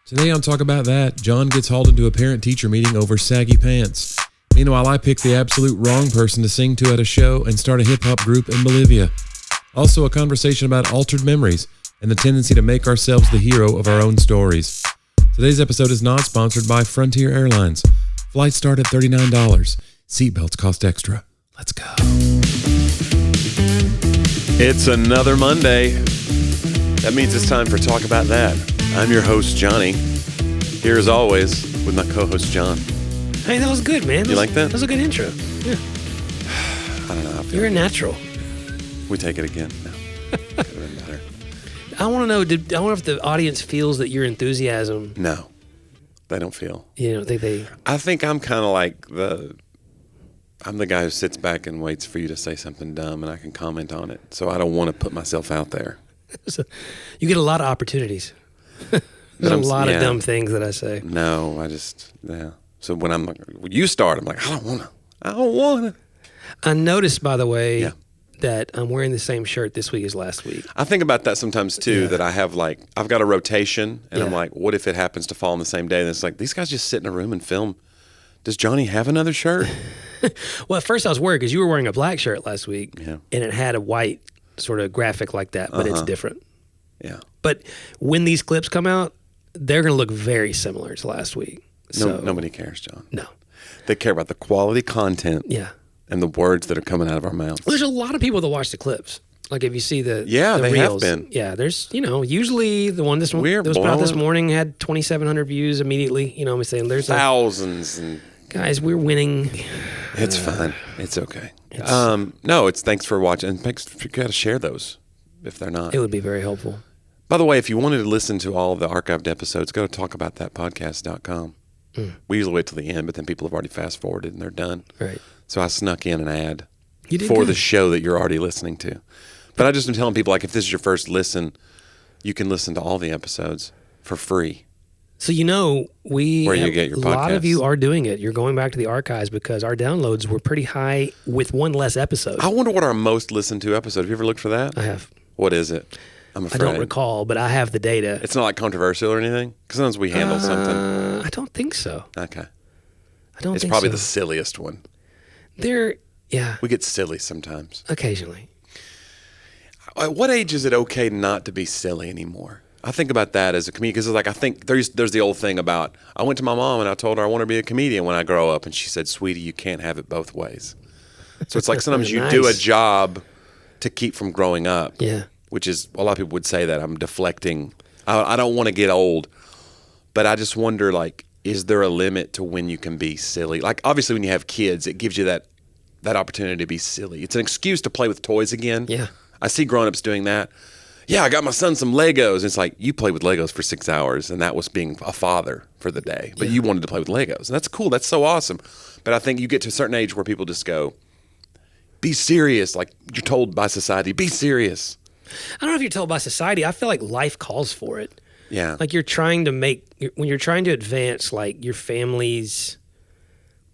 Today on Talk About That, John gets hauled into a parent-teacher meeting over saggy pants. Meanwhile, I pick the absolute wrong person to sing to at a show and start a hip-hop group in Bolivia. Also, a conversation about altered memories and the tendency to make ourselves the hero of our own stories. Today's episode is not sponsored by Frontier Airlines. Flights start at $39. Seatbelts cost extra. Let's go. It's another Monday. That means it's time for Talk About That. I'm your host, Jonnie. Here as always with my co-host, John. Hey, that was good, man. You like that? That was a good intro. Yeah. I don't know. You're a natural. We take it again. No. Could have been better. I want to know. I wonder if the audience feels that your enthusiasm. No, they don't feel. You don't think they? I think I'm kind of like I'm the guy who sits back and waits for you to say something dumb and I can comment on it. So I don't want to put myself out there. You get a lot of opportunities. There's a lot of dumb things that I say. No, yeah. So when you start, I'm like, I don't want to. I noticed, by the way, that I'm wearing the same shirt this week as last week. I think about that sometimes too, that I've got a rotation and I'm like, what if it happens to fall on the same day? And it's like, these guys just sit in a room and film. Does Jonnie have another shirt? Well, at first I was worried because you were wearing a black shirt last week and it had a white sort of graphic like that, but it's different. Yeah. But when these clips come out, they're going to look very similar to last week. So, nobody cares, John. No. They care about the quality content and the words that are coming out of our mouths. Well, there's a lot of people that watch the clips. Like if you see the they reels, have been. Yeah, there's, usually the one that was put out this morning had 2,700 views immediately. You know what I'm saying? There's thousands. Guys, we're winning. It's fine. It's okay. It's thanks for watching. And thanks for you got to share those if they're not. It would be very helpful. By the way, if you wanted to listen to all of the archived episodes, go to talkaboutthatpodcast.com. We usually wait till the end, but then people have already fast forwarded and they're done. Right. So I snuck in an ad for the show that you're already listening to. But I just am telling people, like, if this is your first listen, you can listen to all the episodes for free. So where you get your podcasts. A lot of you are doing it. You're going back to the archives because our downloads were pretty high with one less episode. I wonder what our most listened to episode. Have you ever looked for that? I have. What is it? I'm afraid. I don't recall, but I have the data. It's not like controversial or anything? Because sometimes we handle something. I don't think so. Okay. It's probably the silliest one. We get silly sometimes. Occasionally. At what age is it okay not to be silly anymore? I think about that as a comedian because I think there's the old thing about I went to my mom and I told her I want to be a comedian when I grow up, and she said, "Sweetie, you can't have it both ways." So it's like sometimes you do a job to keep from growing up. Yeah. Which is, a lot of people would say that I'm deflecting. I don't want to get old, but I just wonder, like, is there a limit to when you can be silly? Like, obviously, when you have kids, it gives you that opportunity to be silly. It's an excuse to play with toys again. Yeah. I see grown-ups doing that. Yeah, I got my son some Legos. And it's like, you played with Legos for 6 hours, and that was being a father for the day. But you wanted to play with Legos. And that's cool. That's so awesome. But I think you get to a certain age where people just go, be serious. Like, you're told by society, be serious. I don't know if you're told by society. I feel like life calls for it. Yeah. Like when you're trying to advance like your family's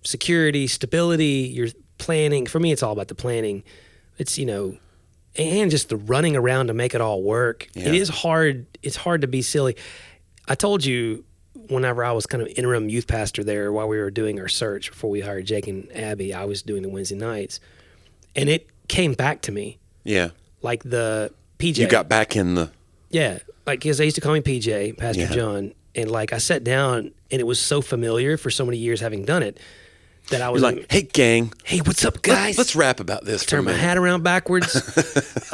security, stability, your planning. For me, it's all about the planning. It's, and just the running around to make it all work. Yeah. It is hard. It's hard to be silly. I told you whenever I was kind of interim youth pastor there while we were doing our search before we hired Jake and Abby, I was doing the Wednesday nights. And it came back to me. Yeah. Like the PJ. You got back in the... Yeah. Like, because they used to call me PJ, Pastor John. And, like, I sat down, and it was so familiar for so many years having done it that I was like, hey, gang. Hey, what's up, guys? Let's rap about this for a minute. Turn my hat around backwards.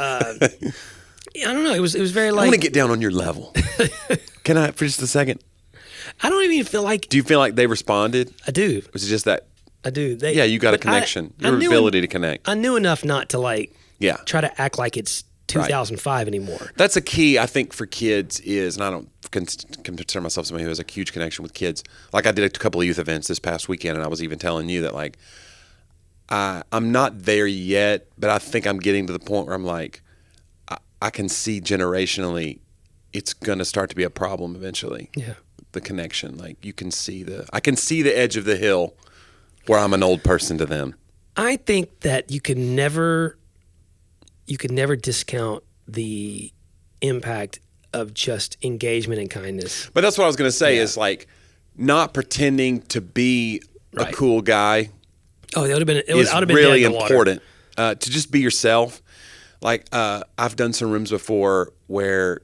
I don't know. It was very like... I want to get down on your level. Can I, for just a second? I don't even feel like... Do you feel like they responded? I do. Was it just that... I do. You got a connection. Your ability to connect. I knew enough not to, like... Yeah. Try to act like it's 2005 anymore. That's a key, I think, for kids is, and I don't consider myself somebody who has a huge connection with kids. Like, I did a couple of youth events this past weekend, and I was even telling you that, like, I'm not there yet, but I think I'm getting to the point where I'm like, I can see generationally it's going to start to be a problem eventually. Yeah. The connection. Like, I can see the edge of the hill where I'm an old person to them. I think that you could never discount the impact of just engagement and kindness. But that's what I was going to say is like not pretending to be a cool guy. Oh, that would have been really important to just be yourself. Like I've done some rooms before where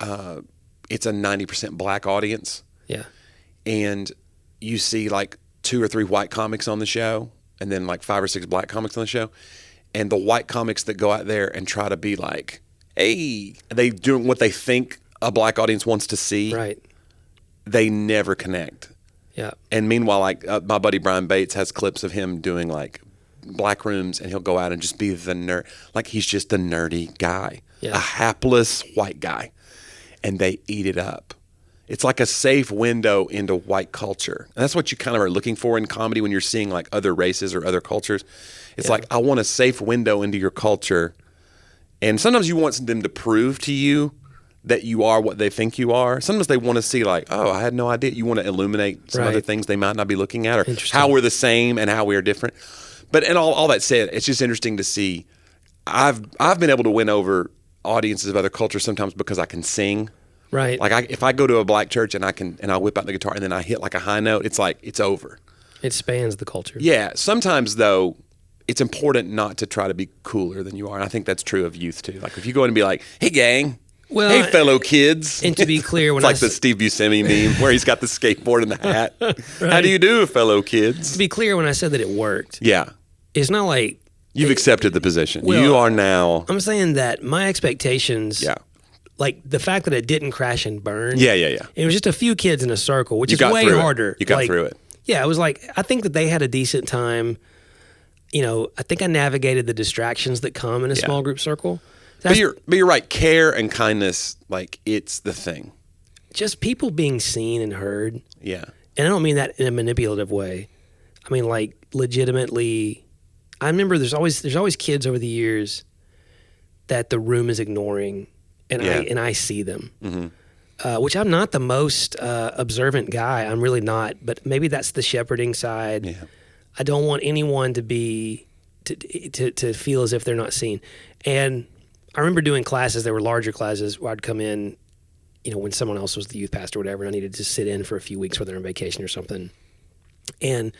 it's a 90% black audience. Yeah. And you see like 2 or 3 white comics on the show and then like 5 or 6 black comics on the show. And the white comics that go out there and try to be like, hey, they doing what they think a black audience wants to see. Right. They never connect. Yeah. And meanwhile, like my buddy Brian Bates has clips of him doing like black rooms and he'll go out and just be the nerd. Like he's just a nerdy guy, a hapless white guy. And they eat it up. It's like a safe window into white culture. And that's what you kind of are looking for in comedy when you're seeing like other races or other cultures. It's like, I want a safe window into your culture. And sometimes you want them to prove to you that you are what they think you are. Sometimes they want to see like, oh, I had no idea. You want to illuminate some other things they might not be looking at or how we're the same and how we are different. But and all that said, it's just interesting to see. I've been able to win over audiences of other cultures sometimes because I can sing. Right. Like if I go to a black church and I whip out the guitar and then I hit like a high note, it's like it's over. It spans the culture. Yeah. Sometimes though, it's important not to try to be cooler than you are. And I think that's true of youth too. Like if you go in and be like, hey gang, hey fellow kids. And to be clear, when it's like the Steve Buscemi meme where he's got the skateboard and the hat. Right. How do you do, fellow kids? To be clear, when I said that it worked, it's not like you've accepted the position. Well, you are now. I'm saying that my expectations. Like the fact that it didn't crash and burn. It was just a few kids in a circle, which is way harder. You got through it. Yeah, it was like, I think that they had a decent time. You know, I think I navigated the distractions that come in a small group circle. But you're right. Care and kindness, like it's the thing. Just people being seen and heard. Yeah. And I don't mean that in a manipulative way. I mean, like legitimately, I remember there's always kids over the years that the room is ignoring. And I see them, which I'm not the most observant guy. I'm really not, but maybe that's the shepherding side. Yeah. I don't want anyone to be to feel as if they're not seen. And I remember doing classes. There were larger classes where I'd come in, you know, when someone else was the youth pastor or whatever, and I needed to sit in for a few weeks, whether they're on vacation or something. And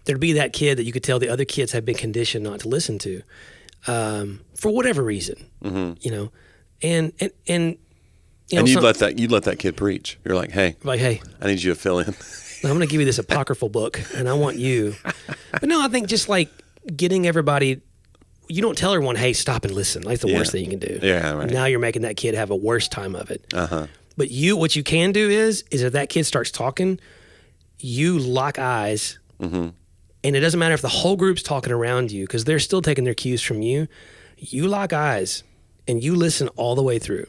there'd be that kid that you could tell the other kids had been conditioned not to listen to, for whatever reason, you know. And you know, and you'd let that kid preach. You're like, hey, I need you to fill in. I'm going to give you this apocryphal book, and I want you. But no, I think just like getting everybody. You don't tell everyone, hey, stop and listen. That's the worst thing you can do. Yeah, right. Now you're making that kid have a worse time of it. But what you can do is if that kid starts talking, you lock eyes, and it doesn't matter if the whole group's talking around you because they're still taking their cues from you. You lock eyes. And you listen all the way through.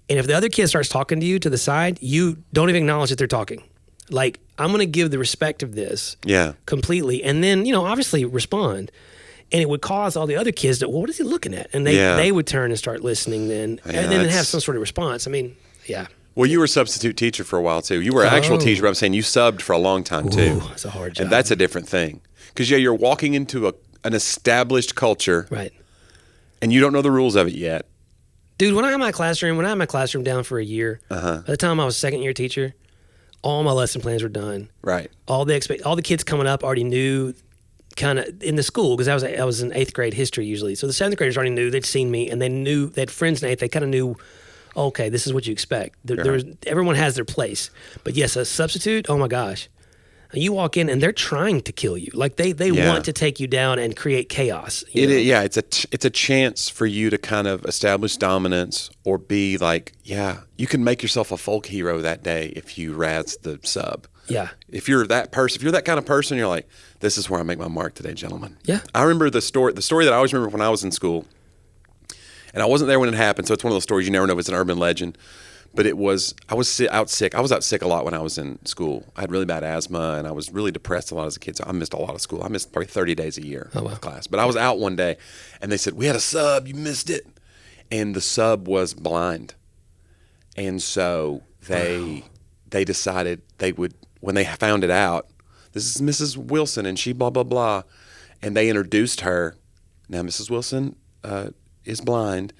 And if the other kid starts talking to you to the side, you don't even acknowledge that they're talking. Like, I'm going to give the respect of this completely. And then, you know, obviously respond. And it would cause all the other kids to, well, what is he looking at? And they would turn and start listening then. And then have some sort of response. I mean, Well, you were a substitute teacher for a while, too. You were an actual teacher, but I'm saying you subbed for a long time, too. That's a hard job. And that's a different thing. Because, you're walking into an established culture. Right. And you don't know the rules of it yet. Dude, when I had my classroom down for a year, by the time I was a second-year teacher, all my lesson plans were done. Right. All the kids coming up already knew kind of in the school, because I was in 8th grade history usually. So the 7th graders already knew, they'd seen me, and they had friends in 8th. They kind of knew, okay, this is what you expect. Everyone has their place. But yes, a substitute, oh my gosh. You walk in and they're trying to kill you. Like they want to take you down and create chaos. It's a chance for you to kind of establish dominance or be like, you can make yourself a folk hero that day if you razz the sub. Yeah. If you're that kind of person, you're like, this is where I make my mark today, gentlemen. Yeah. I remember the story that I always remember when I was in school, and I wasn't there when it happened, so it's one of those stories you never know if it's an urban legend. But I was out sick. I was out sick a lot when I was in school. I had really bad asthma, and I was really depressed a lot as a kid. So I missed a lot of school. I missed probably 30 days a year of class. But I was out one day, and they said, we had a sub. You missed it. And the sub was blind. And so they decided they would, when they found it out, this is Mrs. Wilson, and she blah, blah, blah. And they introduced her. Now, Mrs. Wilson is blind,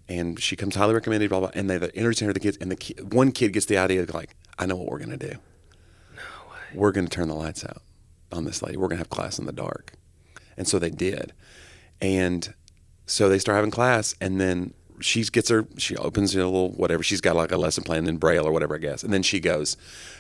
And she comes highly recommended, blah, blah. And they introduce her to the kids. And one kid gets the idea of like, I know what we're going to do. No way. We're going to turn the lights out on this lady. We're going to have class in the dark. And so they did. And so they start having class. And then she opens a little whatever. She's got like a lesson plan in Braille or whatever, I guess. And then she goes,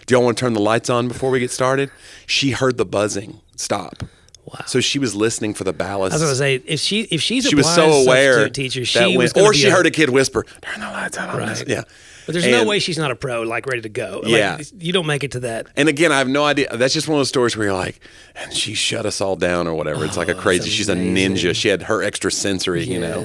do y'all want to turn the lights on before we get started? She heard the buzzing stop. Wow. So she was listening for the ballast. I was going to say, if she's she was so aware teacher, she heard a kid whisper, turn the lights out on right. this. Yeah. But there's no way she's not a pro, like ready to go. Yeah. Like, you don't make it to that. And again, I have no idea. That's just one of those stories where you're like, and she shut us all down or whatever. It's like a crazy, she's a ninja. She had her extra sensory, you know.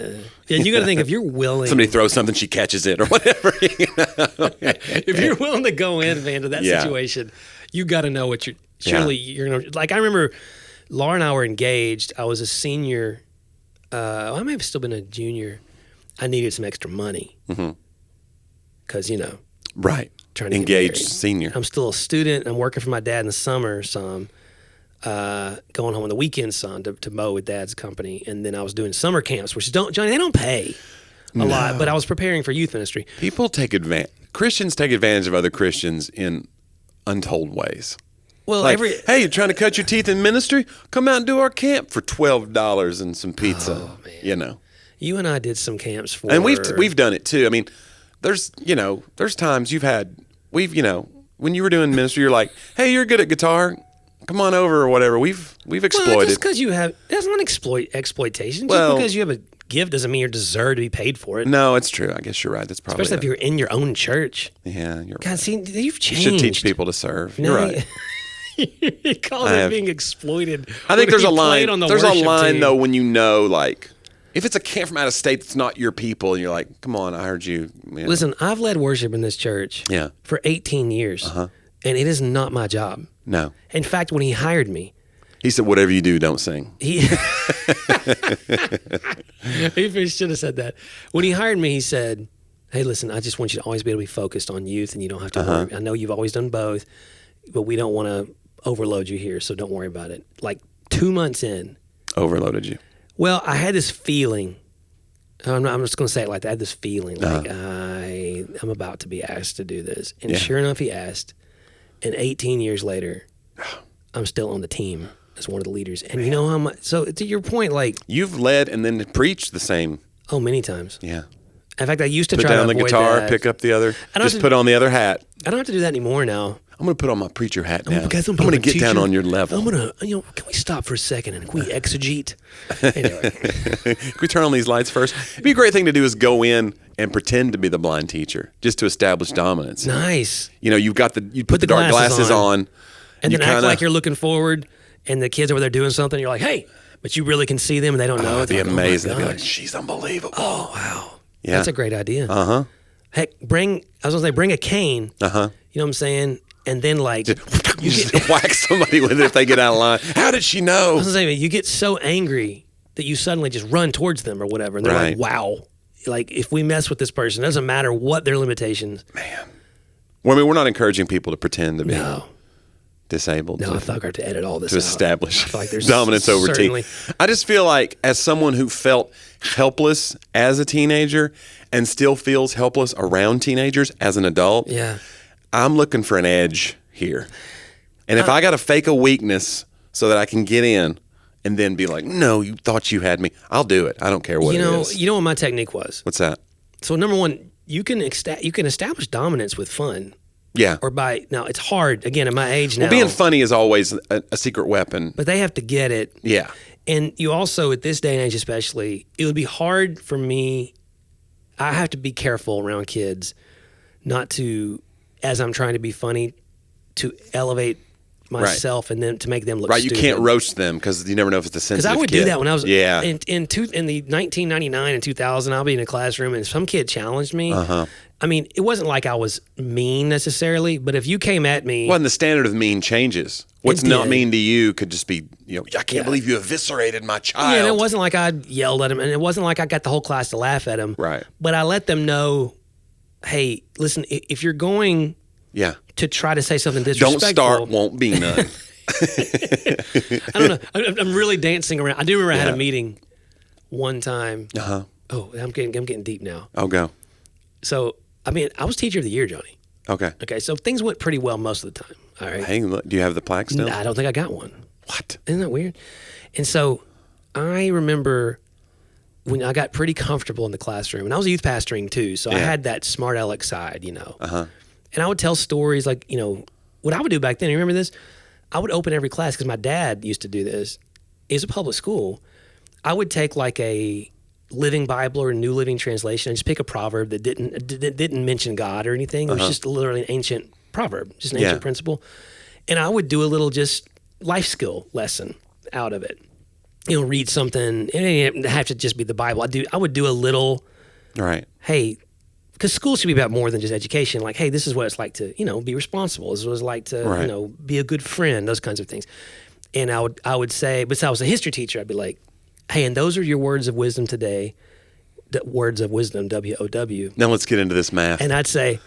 Yeah, you got to think if you're willing. Somebody throws something, she catches it or whatever. You know? If you're willing to go in, Van, to that situation, you got to know what you're, surely you're going to, like I remember Laura and I were engaged. I was a senior. I may have still been a junior. I needed some extra money. Because, you know. Right. Trying to engaged senior. I'm still a student. I'm working for my dad in the summer some. Going home on the weekends some to mow with Dad's company. And then I was doing summer camps, which Johnny, they don't pay a lot. But I was preparing for youth ministry. People take advantage. Christians take advantage of other Christians in untold ways. Well, like, hey, you're trying to cut your teeth in ministry? Come out and do our camp for $12 and some pizza. Oh, man. You know. You and I did some camps for. And we've done it too. I mean, there's times when you were doing ministry, you're like, hey, you're good at guitar. Come on over or whatever. We've exploited. Well, just because you have, that's not exploitation. Just because you have a gift doesn't mean you deserve to be paid for it. No, it's true. I guess you're right. That's probably especially if you're in your own church. Yeah, you're God, right. see, you've changed. You should teach people to serve. You're right. You call it being exploited. I think there's a line. There's a line though when you know, like, if it's a camp from out of state that's not your people, and you're like, come on, I heard you. Listen, I've led worship in this church for 18 years, and it is not my job. No. In fact, when he hired me, he said, whatever you do, don't sing. He should have said that. When he hired me, he said, hey, listen, I just want you to always be able to be focused on youth, and you don't have to worry. I know you've always done both, but we don't want to overload you here, so don't worry about it. Like 2 months in. Overloaded you. Well, I had this feeling. I'm just going to say it like that. I had this feeling like I'm about to be asked to do this. And sure enough, he asked. And 18 years later, I'm still on the team as one of the leaders. And you know how much, so to your point, like. You've led and then preached the same. Oh, many times. Yeah. In fact, I used to put try to avoid avoid the guitar, that. pick up the other, just put on the other hat. I don't have to do that anymore now. I'm going to put on my preacher hat now. I'm going to get down on your level. I'm going to, can we stop for a second and can we exegete? Anyway. Can we turn on these lights first? It'd be a great thing to do is go in and pretend to be the blind teacher just to establish dominance. Nice. You know, you put the dark glasses on. And then act like you're looking forward and the kids over there doing something. You're like, hey, but you really can see them and they don't know. It'd be amazing. They'd be like, she's unbelievable. Oh, wow. Yeah. That's a great idea. Uh-huh. Heck, bring a cane. Uh-huh. You know what I'm saying? And then like you just whack somebody with it if they get out of line. How did she know? I was gonna say, you get so angry that you suddenly just run towards them or whatever. And they're like, wow. Like if we mess with this person, it doesn't matter what their limitations. Man. Well, I mean, we're not encouraging people to pretend to be disabled. No, I thought I had to edit all this to establish I feel like there's dominance over team. I just feel like as someone who felt helpless as a teenager and still feels helpless around teenagers as an adult. Yeah. I'm looking for an edge here. And if I got to fake a weakness so that I can get in and then be like, no, you thought you had me, I'll do it. I don't care what it is. You know what my technique was? What's that? So number one, you can establish dominance with fun. Yeah. Or now it's hard, again, at my age now. Well, being funny is always a secret weapon. But they have to get it. Yeah. And you also, at this day and age especially, it would be hard for me. I have to be careful around kids not to, as I'm trying to be funny, to elevate myself and then to make them look stupid. You can't roast them because you never know if it's a sensitive kid. Because I would do that when I was in the 1999 and 2000. I'll be in a classroom and some kid challenged me. I mean, it wasn't like I was mean necessarily, but if you came at me, well, and the standard of mean changes. What's not mean to you could just be, I can't believe you eviscerated my child. Yeah, and it wasn't like I yelled at him, and it wasn't like I got the whole class to laugh at him. Right. But I let them know, hey, listen, if you're going to try to say something disrespectful. Don't start, won't be none. I don't know. I'm really dancing around. I do remember I had a meeting one time Oh, I'm getting deep now. Oh, go. So, I mean, I was teacher of the year, Johnny. Okay. Okay, so things went pretty well most of the time. All right. Hey, look, do you have the plaque still? I don't think I got one. What? Isn't that weird? And so I remember when I got pretty comfortable in the classroom, and I was a youth pastoring too, so I had that smart aleck side, Uh-huh. And I would tell stories like, what I would do back then, you remember this? I would open every class, because my dad used to do this. It was a public school. I would take like a Living Bible or a New Living Translation and just pick a proverb that didn't mention God or anything. It was just literally an ancient proverb, just an ancient principle. And I would do a little just life skill lesson out of it. Read something. It didn't have to just be the Bible. I would do a little, Right. hey, because school should be about more than just education. Like, hey, this is what it's like to, be responsible. This is what it's like to, be a good friend, those kinds of things. And I would say, but I was a history teacher, I'd be like, hey, and those are your words of wisdom today. Words of wisdom, WOW. Now let's get into this math. And I'd say,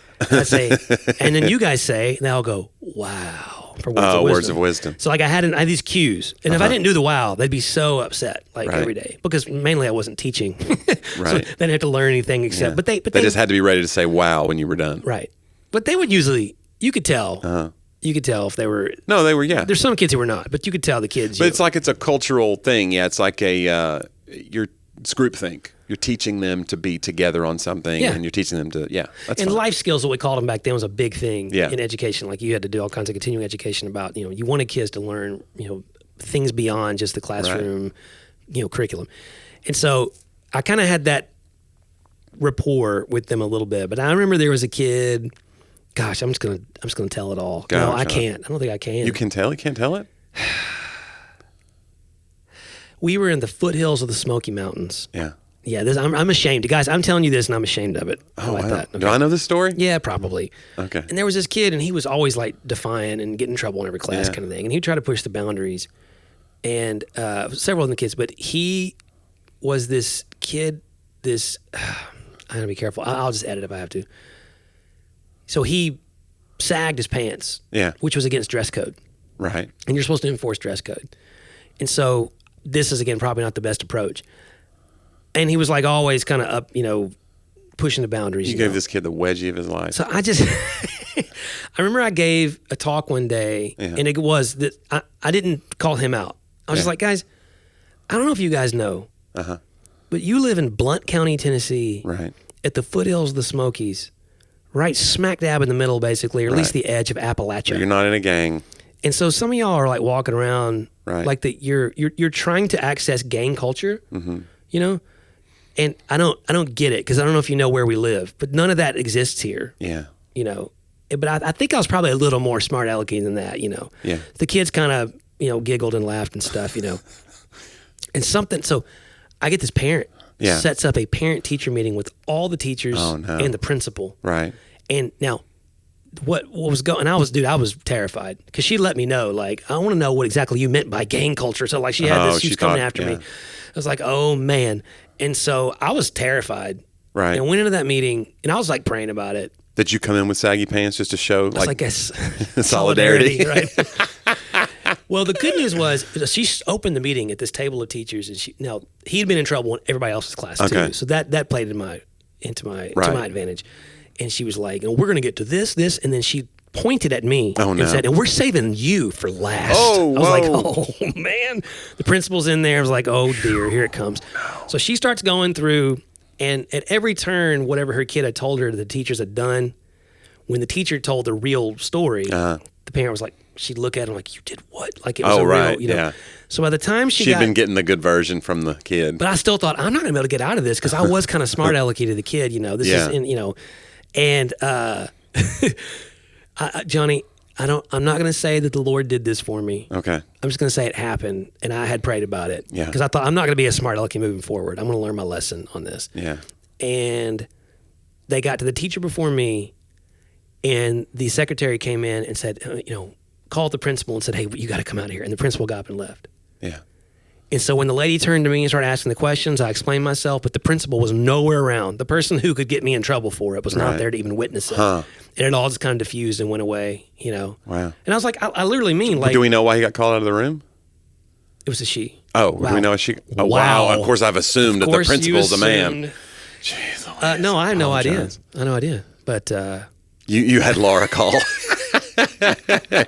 and then you guys say, and I'll go, wow. For words of wisdom. Words of wisdom. So like I had these cues, and if I didn't do the wow, they'd be so upset every day, because mainly I wasn't teaching, so they didn't have to learn anything except. But they just had to be ready to say wow when you were done. Right, but they would usually, you could tell. You could tell if they were. No, they were. Yeah, there's some kids who were not, but you could tell the kids. But it's like it's a cultural thing. Yeah, it's like it's groupthink. You're teaching them to be together on something, and you're teaching them to, that's and fun. life skills, what we called them back then, was a big thing in education. Like you had to do all kinds of continuing education about, you wanted kids to learn, things beyond just the classroom, curriculum. And so I kind of had that rapport with them a little bit. But I remember there was a kid. Gosh, I'm just gonna tell it all. No, I can't. I don't think I can. You can tell? You can't tell it? We were in the foothills of the Smoky Mountains. Yeah. Yeah, I'm ashamed. Guys, I'm telling you this, and I'm ashamed of it. Oh, wow. That. Okay. Do I know this story? Yeah, probably. Okay. And there was this kid, and he was always like defiant and getting in trouble in every class kind of thing. And he'd try to push the boundaries. And several of the kids, but he was this kid, I gotta be careful. I'll just edit if I have to. So he sagged his pants, which was against dress code. Right. And you're supposed to enforce dress code. And so this is, again, probably not the best approach. And he was like always kind of up, pushing the boundaries. You gave this kid the wedgie of his life. So I just, I remember I gave a talk one day, and it was that I didn't call him out. I was just like, guys, I don't know if you guys know, but you live in Blount County, Tennessee, right, at the foothills of the Smokies, right smack dab in the middle, basically, or at least the edge of Appalachia. You're not in a gang. And so some of y'all are like walking around like that. You're trying to access gang culture, And I don't get it, because I don't know if you know where we live, but none of that exists here. Yeah. But I think I was probably a little more smart alecky than that. Yeah. The kids kind of giggled and laughed and stuff. And something. So I get this parent sets up a parent teacher meeting with all the teachers and the principal. Right. And now, what was going? I was terrified, because she let me know, like, I want to know what exactly you meant by gang culture. So like she had this, she was coming after me. I was like, oh man. And so I was terrified. Right. And went into that meeting, and I was like praying about it. Did you come in with saggy pants just to show solidarity? Right. Well, the good news was she opened the meeting at this table of teachers, and he'd been in trouble in everybody else's class too, so that played to my advantage. And she was like, "We're going to get to this," and then she pointed at me and said, "And we're saving you for last." I was like, "Oh man!" The principal's in there. I was like, "Oh dear, here it comes." So she starts going through, and at every turn, whatever her kid had told her the teachers had done, when the teacher told the real story, the parent was like, she'd look at him like, "You did what?" Like it was real, Yeah. So by the time she'd been getting the good version from the kid, but I still thought, I'm not gonna be able to get out of this, because I was kind of smart alecky to the kid, This is and Jonnie, I'm not gonna say that the Lord did this for me. Okay. I'm just gonna say it happened, and I had prayed about it. Yeah. Because I thought, I'm not gonna be a smart alecky moving forward. I'm gonna learn my lesson on this. Yeah. And they got to the teacher before me, and the secretary came in and said, called the principal and said, "Hey, you got to come out here." And the principal got up and left. Yeah. And so when the lady turned to me and started asking the questions, I explained myself, but the principal was nowhere around. The person who could get me in trouble for it was not there to even witness it. And it all just kind of diffused and went away, Wow. And I was like, I literally mean, like... Do we know why he got called out of the room? It was a she. Oh, do we know she? Oh, wow. Of course, I've assumed that the principal's a man. Jeez, no, I had no idea. I had no idea. But you had Laura call.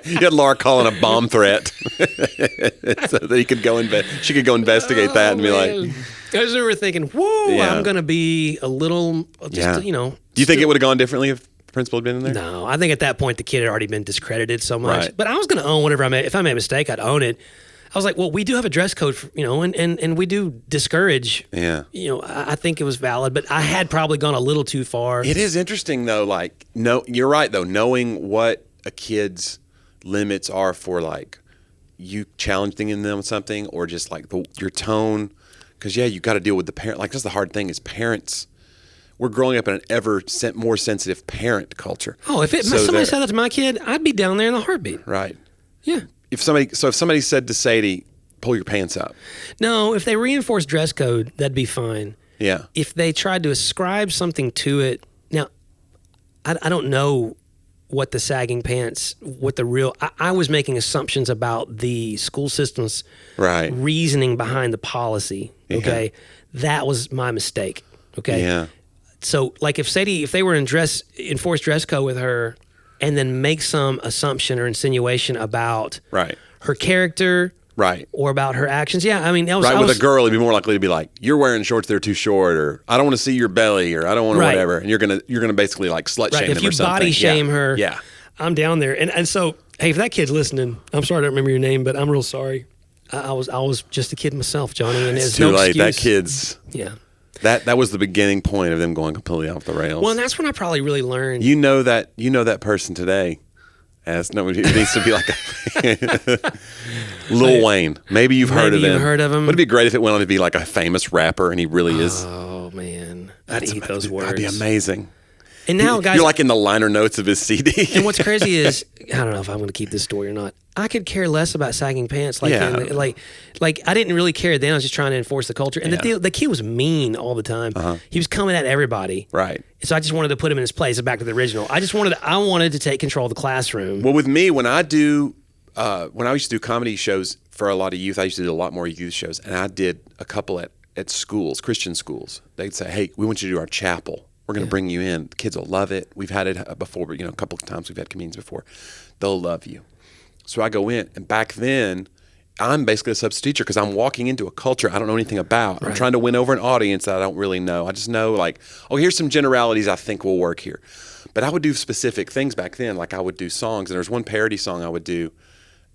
You had Laura calling a bomb threat so that he could go she could go investigate that and be like. I just remember thinking, whoa, Yeah. I'm going to be a little, just, Do you think it would have gone differently if the principal had been in there? No, I think at that point the kid had already been discredited so much. Right. But I was going to own whatever I made. If I made a mistake, I'd own it. I was like, well, we do have a dress code, for, and we do discourage. Yeah. I think it was valid, but I had probably gone a little too far. It is interesting though. Like, no, you're right though. Knowing what a kid's limits are for like you challenging in them something or just like your tone. Because, you got to deal with the parent. Like, that's the hard thing is parents. We're growing up in an ever more sensitive parent culture. Oh, if somebody said that to my kid, I'd be down there in a heartbeat. Right. Yeah. If somebody said to Sadie, pull your pants up. No, if they reinforced dress code, that'd be fine. Yeah. If they tried to ascribe something to it, now, I don't know what the sagging pants, what the real, I was making assumptions about the school system's reasoning behind the policy. Okay. Yeah. That was my mistake. Okay. Yeah. So like if they were enforced dress code with her and then make some assumption or insinuation about her character. Right. Or about her actions. Yeah. I mean, with a girl, it'd be more likely to be like, you're wearing shorts that are too short, or I don't want to see your belly, or I don't want to whatever. And you're gonna basically like slut shame them or something. If you body shame her, I'm down there. And so, hey, if that kid's listening, I'm sorry I don't remember your name, but I'm real sorry. I was just a kid myself, Jonnie, and it's too no late. Excuse. That kid's That was the beginning point of them going completely off the rails. Well, and that's when I probably really learned. You know that person today. As no, it needs to be like Lil Wayne. Maybe you've heard of him. Heard of him? Would it be great if it went on to be like a famous rapper and he really is? Oh man, I'd eat those words. That'd be amazing. And now, guys, you're like in the liner notes of his CD. And what's crazy is, I don't know if I'm going to keep this story or not. I could care less about sagging pants. Like I didn't really care then. I was just trying to enforce the culture. And the kid was mean all the time. He was coming at everybody. Right. So I just wanted to put him in his place. Back to the original. I wanted to take control of the classroom. Well, with me, when I used to do comedy shows for a lot of youth, I used to do a lot more youth shows, and I did a couple at schools, Christian schools. They'd say, "Hey, we want you to do our chapel. We're going to bring you in. The kids will love it. We've had it before, but a couple of times we've had comedians before. They'll love you." So I go in, and back then, I'm basically a substitute teacher because I'm walking into a culture I don't know anything about. Right. I'm trying to win over an audience that I don't really know. I just know here's some generalities I think will work here. But I would do specific things back then. Like I would do songs, and there's one parody song I would do,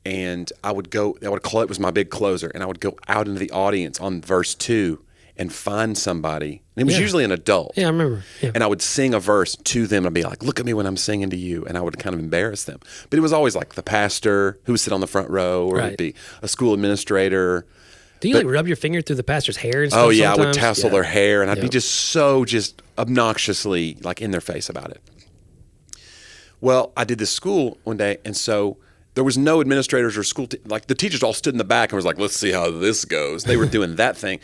and it was my big closer, and I would go out into the audience on verse 2 and find somebody. And it was usually an adult. Yeah, I remember. Yeah. And I would sing a verse to them and I'd be like, look at me when I'm singing to you. And I would kind of embarrass them. But it was always like the pastor who would sit on the front row, or it'd be a school administrator. Do you rub your finger through the pastor's hair and stuff? Oh, yeah. Sometimes? I would tassel their hair, and I'd be just obnoxiously like in their face about it. Well, I did this school one day, and so there was no administrators or school, like the teachers all stood in the back and was like, let's see how this goes. They were doing that thing.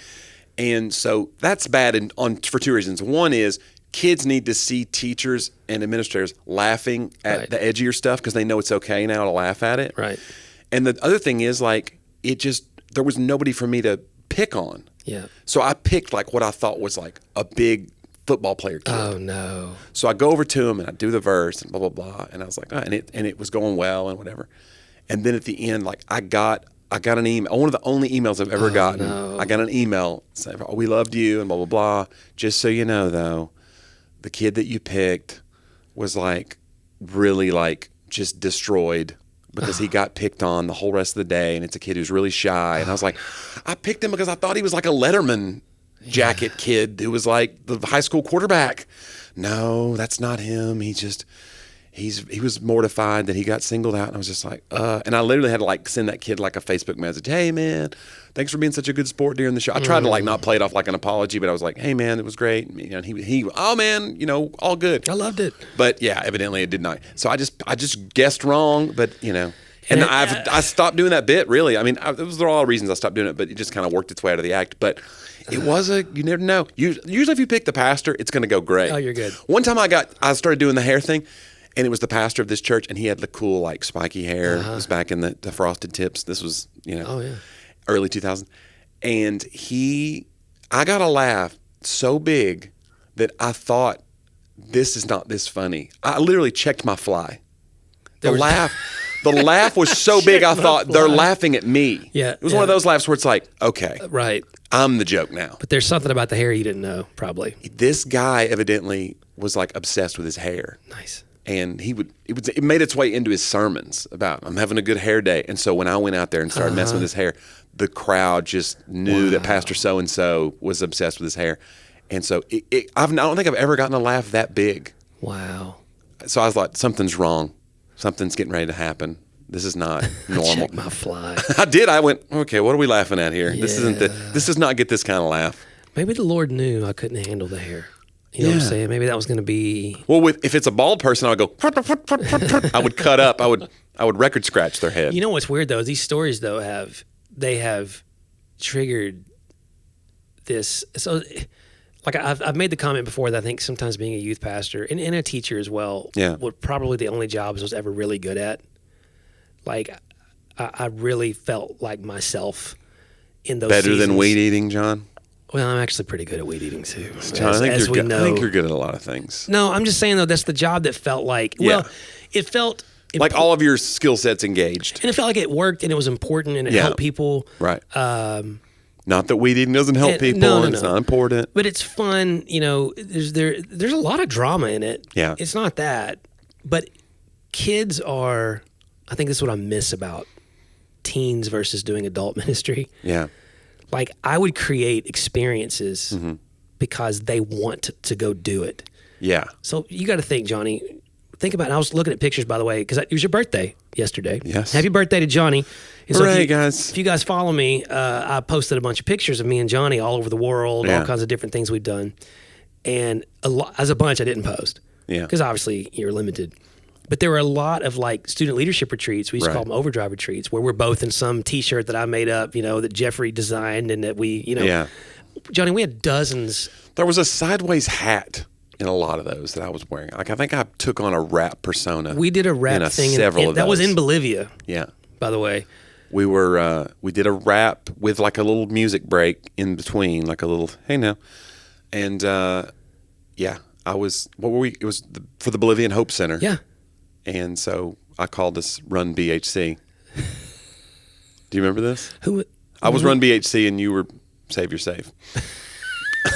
And so that's bad for two reasons. One is kids need to see teachers and administrators laughing at the edgier stuff because they know it's okay now to laugh at it. Right. And the other thing is there was nobody for me to pick on. Yeah. So I picked like what I thought was like a big football player kid. Oh no. So I go over to him and I do the verse and blah, blah, blah. And I was like, and it was going well and whatever. And then at the end, like I got an email, one of the only emails I've ever gotten. No. I got an email saying, "Oh, we loved you," and blah, blah, blah. Just so you know, though, the kid that you picked was like really like just destroyed because he got picked on the whole rest of the day, and it's a kid who's really shy. And I was like, I picked him because I thought he was like a Letterman jacket kid who was like the high school quarterback. No, that's not him. He was mortified that he got singled out, and I was just like, and I literally had to like send that kid like a Facebook message. "Hey man, thanks for being such a good sport during the show." I tried to like not play it off like an apology, but I was like, "Hey man, it was great." And he, "Oh man, all good." I loved it. But yeah, evidently it did not. So I just guessed wrong, but and I stopped doing that bit really. I mean, those are all reasons I stopped doing it, but it just kind of worked its way out of the act. But it was you never know. Usually if you pick the pastor, it's going to go great. Oh, you're good. One time I started doing the hair thing. And it was the pastor of this church, and he had the cool, like, spiky hair. It was back in the frosted tips. This was, early 2000s. And I got a laugh so big that I thought, this is not this funny. I literally checked my fly. The laugh was so big, I thought they're laughing at me. Yeah, it was one of those laughs where it's like, okay, right, I'm the joke now. But there's something about the hair you didn't know, probably. This guy evidently was like obsessed with his hair. Nice. And it made its way into his sermons about, I'm having a good hair day. And so when I went out there and started messing with his hair, the crowd just knew that Pastor so-and-so was obsessed with his hair. And so I don't think I've ever gotten a laugh that big. Wow. So I was like, something's wrong. Something's getting ready to happen. This is not normal. Check my fly. I did. I went, okay, what are we laughing at here? Yeah. This does not get this kind of laugh. Maybe the Lord knew I couldn't handle the hair. You know what I'm saying? Maybe that was going to be... Well, if it's a bald person, I would go... I would cut up. I would record scratch their head. You know what's weird, though? These stories, though, have triggered this... So, like, I've made the comment before that I think sometimes being a youth pastor and a teacher as well were probably the only jobs I was ever really good at. Like, I really felt like myself in those Better seasons. than weed eating, John? Well, I'm actually pretty good at weed eating too. John, I think you're good at a lot of things. No, I'm just saying though that's the job that felt like it felt like all of your skill sets engaged, and it felt like it worked and it was important and it helped people. Right. Not that weed eating doesn't help people. No. It's not important, but it's fun. You know, there's a lot of drama in it. Yeah, it's not that, but kids are. I think this is what I miss about teens versus doing adult ministry. Yeah. Like, I would create experiences because they want to go do it. Yeah. So you got to think, Jonnie. Think about it. I was looking at pictures, by the way, because it was your birthday yesterday. Yes. Happy birthday to Jonnie. And Hooray, so guys. If you guys follow me, I posted a bunch of pictures of me and Jonnie all over the world, all kinds of different things we've done. And as a bunch, I didn't post. Yeah. Because obviously you're limited. But there were a lot of like student leadership retreats. We used to call them overdrive retreats, where we're both in some T-shirt that I made up, that Jeffrey designed, and that we, Jonnie, we had dozens. There was a sideways hat in a lot of those that I was wearing. Like, I think I took on a rap persona. We did a rap thing. Several of that those. was in Bolivia. Yeah. By the way, we did a rap with like a little music break in between, like a little hey now, and I was It was for the Bolivian Hope Center. Yeah. And so I called this Run BHC. Do you remember this? I was Run BHC and you were Save Your Save.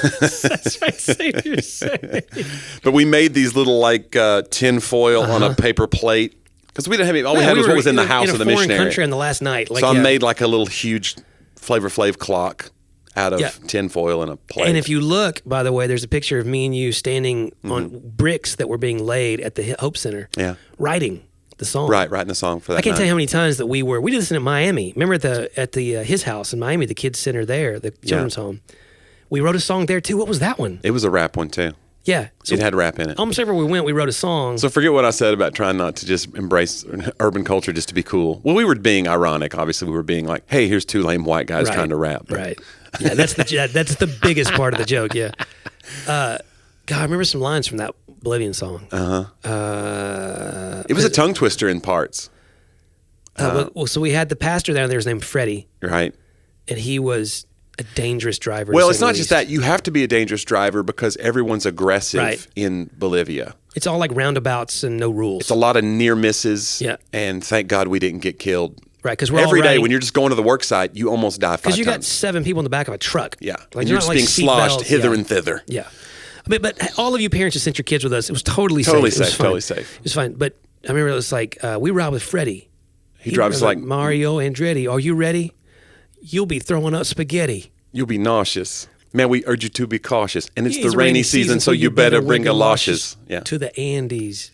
That's right, Save Your Save. But we made these little like tin foil on a paper plate because we didn't have any. All we had was what was in the house of the missionary. In a foreign country on the last night. Like, so I made like a little huge Flavor Flav clock out of tin foil in a plate. And if you look, by the way, there's a picture of me and you standing on bricks that were being laid at the Hope Center. Yeah. Writing the song. Right, writing the song for that. I can't tell you how many times that we did this in Miami. Remember at the his house in Miami, the kids center there, the children's home. We wrote a song there too. What was that one? It was a rap one too. Yeah. So it had rap in it. Almost everywhere we went, we wrote a song. So forget what I said about trying not to just embrace urban culture just to be cool. Well, we were being ironic. Obviously, we were being like, hey, here's two lame white guys trying to rap. Right. Yeah, that's the biggest part of the joke, yeah. God, I remember some lines from that Bolivian song. It was a tongue twister in parts. So we had the pastor down there, his name Freddie. Right. And he was a dangerous driver. Well, it's not just that. You have to be a dangerous driver because everyone's aggressive in Bolivia. It's all like roundabouts and no rules. It's a lot of near misses. Yeah. And thank God we didn't get killed. Right, because we're every all day when you're just going to the work site, you almost die 5 times. Because you got 7 people in the back of a truck. Yeah, like and you're just being sloshed hither and thither. Yeah, but all of you parents who sent your kids with us, it was totally safe. Totally safe. It was fine. But I remember it was like we ride with Freddie. He drives like Mario Andretti. Are you ready? You'll be throwing up spaghetti. You'll be nauseous. Man, we urge you to be cautious. And it's the rainy season, so you better bring galoshes. Yeah. To the Andes.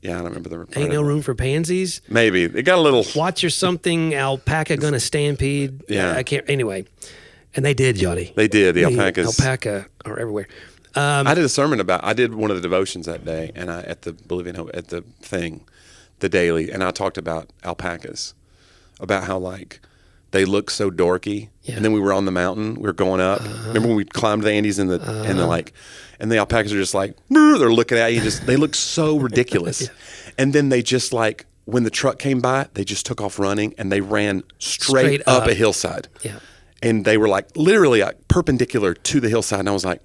Yeah, I don't remember the report. Ain't no room for pansies. Maybe. It got a little... Watch your something, alpaca gonna stampede. Yeah. I can't... Anyway. And they did, Jonnie. They did. The alpacas. Alpaca are everywhere. I did a sermon I did one of the devotions that day, and at the Bolivian Hope, at the thing, the daily, and I talked about alpacas, about how, like, they look so dorky. Yeah. And then we were on the mountain. We were going up. Remember when we climbed the Andes and the alpacas are just like, they're looking at you. They look so ridiculous. Yeah. And then they just like, when the truck came by, they just took off running and they ran straight up a hillside. Yeah. and they were like literally like perpendicular to the hillside. And I was like,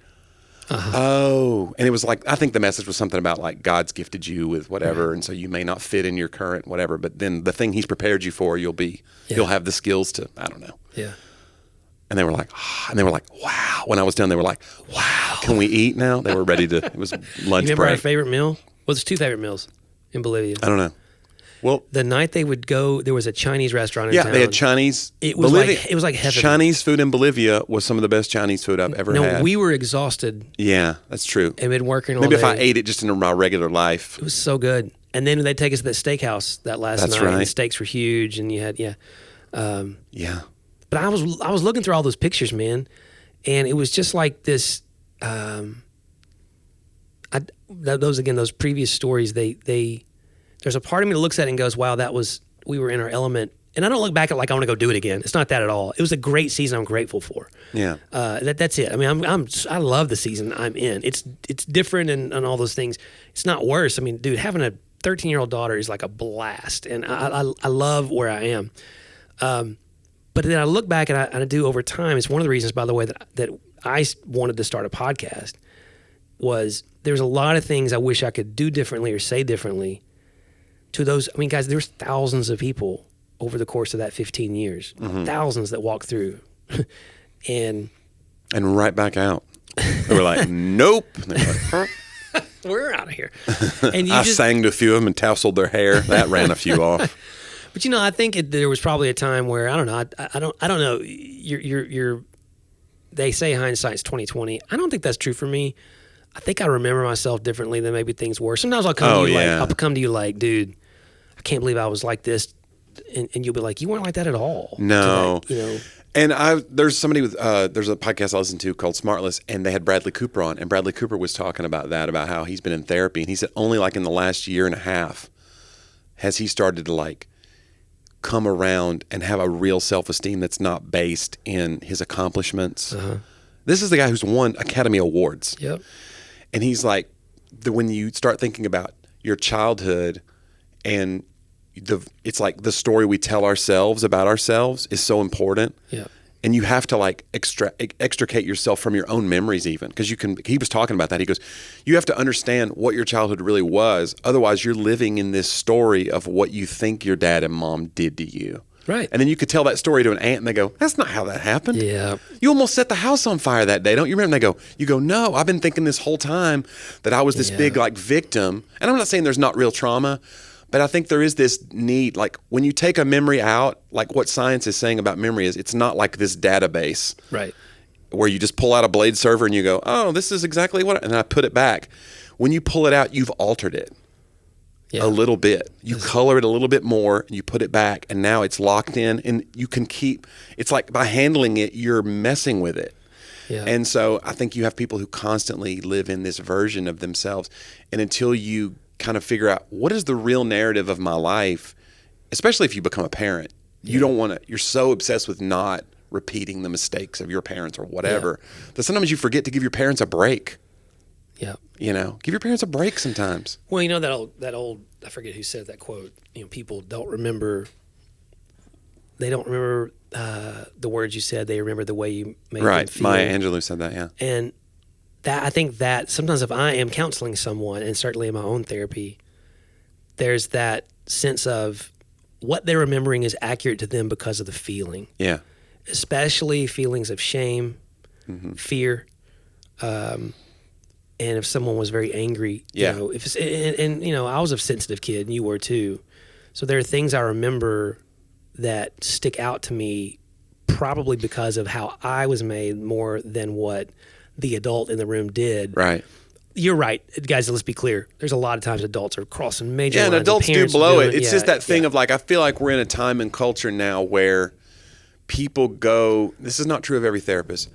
oh. And it was like, I think the message was something about like God's gifted you with whatever. And so you may not fit in your current whatever, but then the thing he's prepared you for, you'll have the skills to, I don't know. Yeah. And they were like, wow. When I was done, they were like, wow, can we eat now? They were ready to, it was lunch You remember break. our favorite meal? Well, there's 2 favorite meals in Bolivia. I don't know. Well, The night they would go, there was a Chinese restaurant in town. they had Chinese. It was like heaven. Chinese food in Bolivia was some of the best Chinese food I've ever had. No, we were exhausted Yeah, that's true. and been working all Maybe day. if I ate it just in my regular life. It was so good. And then they'd take us to that steakhouse that last That's night. And the right. steaks were huge, and you had Yeah. But I was looking through all those pictures, man, and it was just like this. Those previous stories. There's a part of me that looks at it and goes, "Wow, we were in our element." And I don't look back at like I want to go do it again. It's not that at all. It was a great season. I'm grateful for. Yeah. That's it. I mean, I love the season I'm in. It's different and all those things. It's not worse. I mean, dude, having a 13-year-old daughter is like a blast, and I love where I am. But then I look back and I do over time. It's one of the reasons, by the way, that I wanted to start a podcast. Was there's a lot of things I wish I could do differently or say differently to those. I mean, guys, there's thousands of people over the course of that 15 years, thousands that walk through, and right back out. They were like, nope. And they were like, huh? we're out of here. And I sang to a few of them and tousled their hair. That ran a few off. But I think there was probably a time where I don't know. I don't know. They say hindsight's 20/20. I don't think that's true for me. I think I remember myself differently than maybe things were. Sometimes I'll come to you I'll come to you like, dude, I can't believe I was like this, and you'll be like, you weren't like that at all. No. That, And there's somebody with there's a podcast I listen to called Smartless, and they had Bradley Cooper on, and Bradley Cooper was talking about how he's been in therapy, and he said only like in the last year and a half has he started to like come around and have a real self-esteem that's not based in his accomplishments. This is the guy who's won Academy Awards. Yep. And he's like, when you start thinking about your childhood and it's like the story we tell ourselves about ourselves is so important. Yeah. And you have to like extricate yourself from your own memories even. Because he was talking about that. He goes, you have to understand what your childhood really was. Otherwise, you're living in this story of what you think your dad and mom did to you. Right. And then you could tell that story to an aunt and they go, that's not how that happened. Yeah. You almost set the house on fire that day, don't you remember? And you go, no, I've been thinking this whole time that I was this big like victim. And I'm not saying there's not real trauma, but I think there is this need, like when you take a memory out, like what science is saying about memory is it's not like this database. Right. Where you just pull out a blade server and you go, oh, this is exactly what, and I put it back. When you pull it out, you've altered it. A little bit. You color it a little bit more, and you put it back, and now it's locked in, and you can keep. It's like by handling it, you're messing with it. Yeah. And so I think you have people who constantly live in this version of themselves, and until you kind of figure out what is the real narrative of my life, especially if you become a parent, you don't want to. You're so obsessed with not repeating the mistakes of your parents or whatever that sometimes you forget to give your parents a break. Yeah. Give your parents a break sometimes. Well, that old I forget who said that quote. People don't remember. They don't remember the words you said. They remember the way you made them feel. Maya Angelou said that. Yeah. And I think that sometimes if I am counseling someone, and certainly in my own therapy, there's that sense of what they're remembering is accurate to them because of the feeling. Yeah. Especially feelings of shame, fear. And if someone was very angry, if it's, and I was a sensitive kid, and you were too. So there are things I remember that stick out to me, probably because of how I was made more than what the adult in the room did. Right. You're right, guys. Let's be clear. There's a lot of times adults are crossing major lines. And adults do blow it. It's just that thing of like, I feel like we're in a time and culture now where people go. This is not true of every therapist,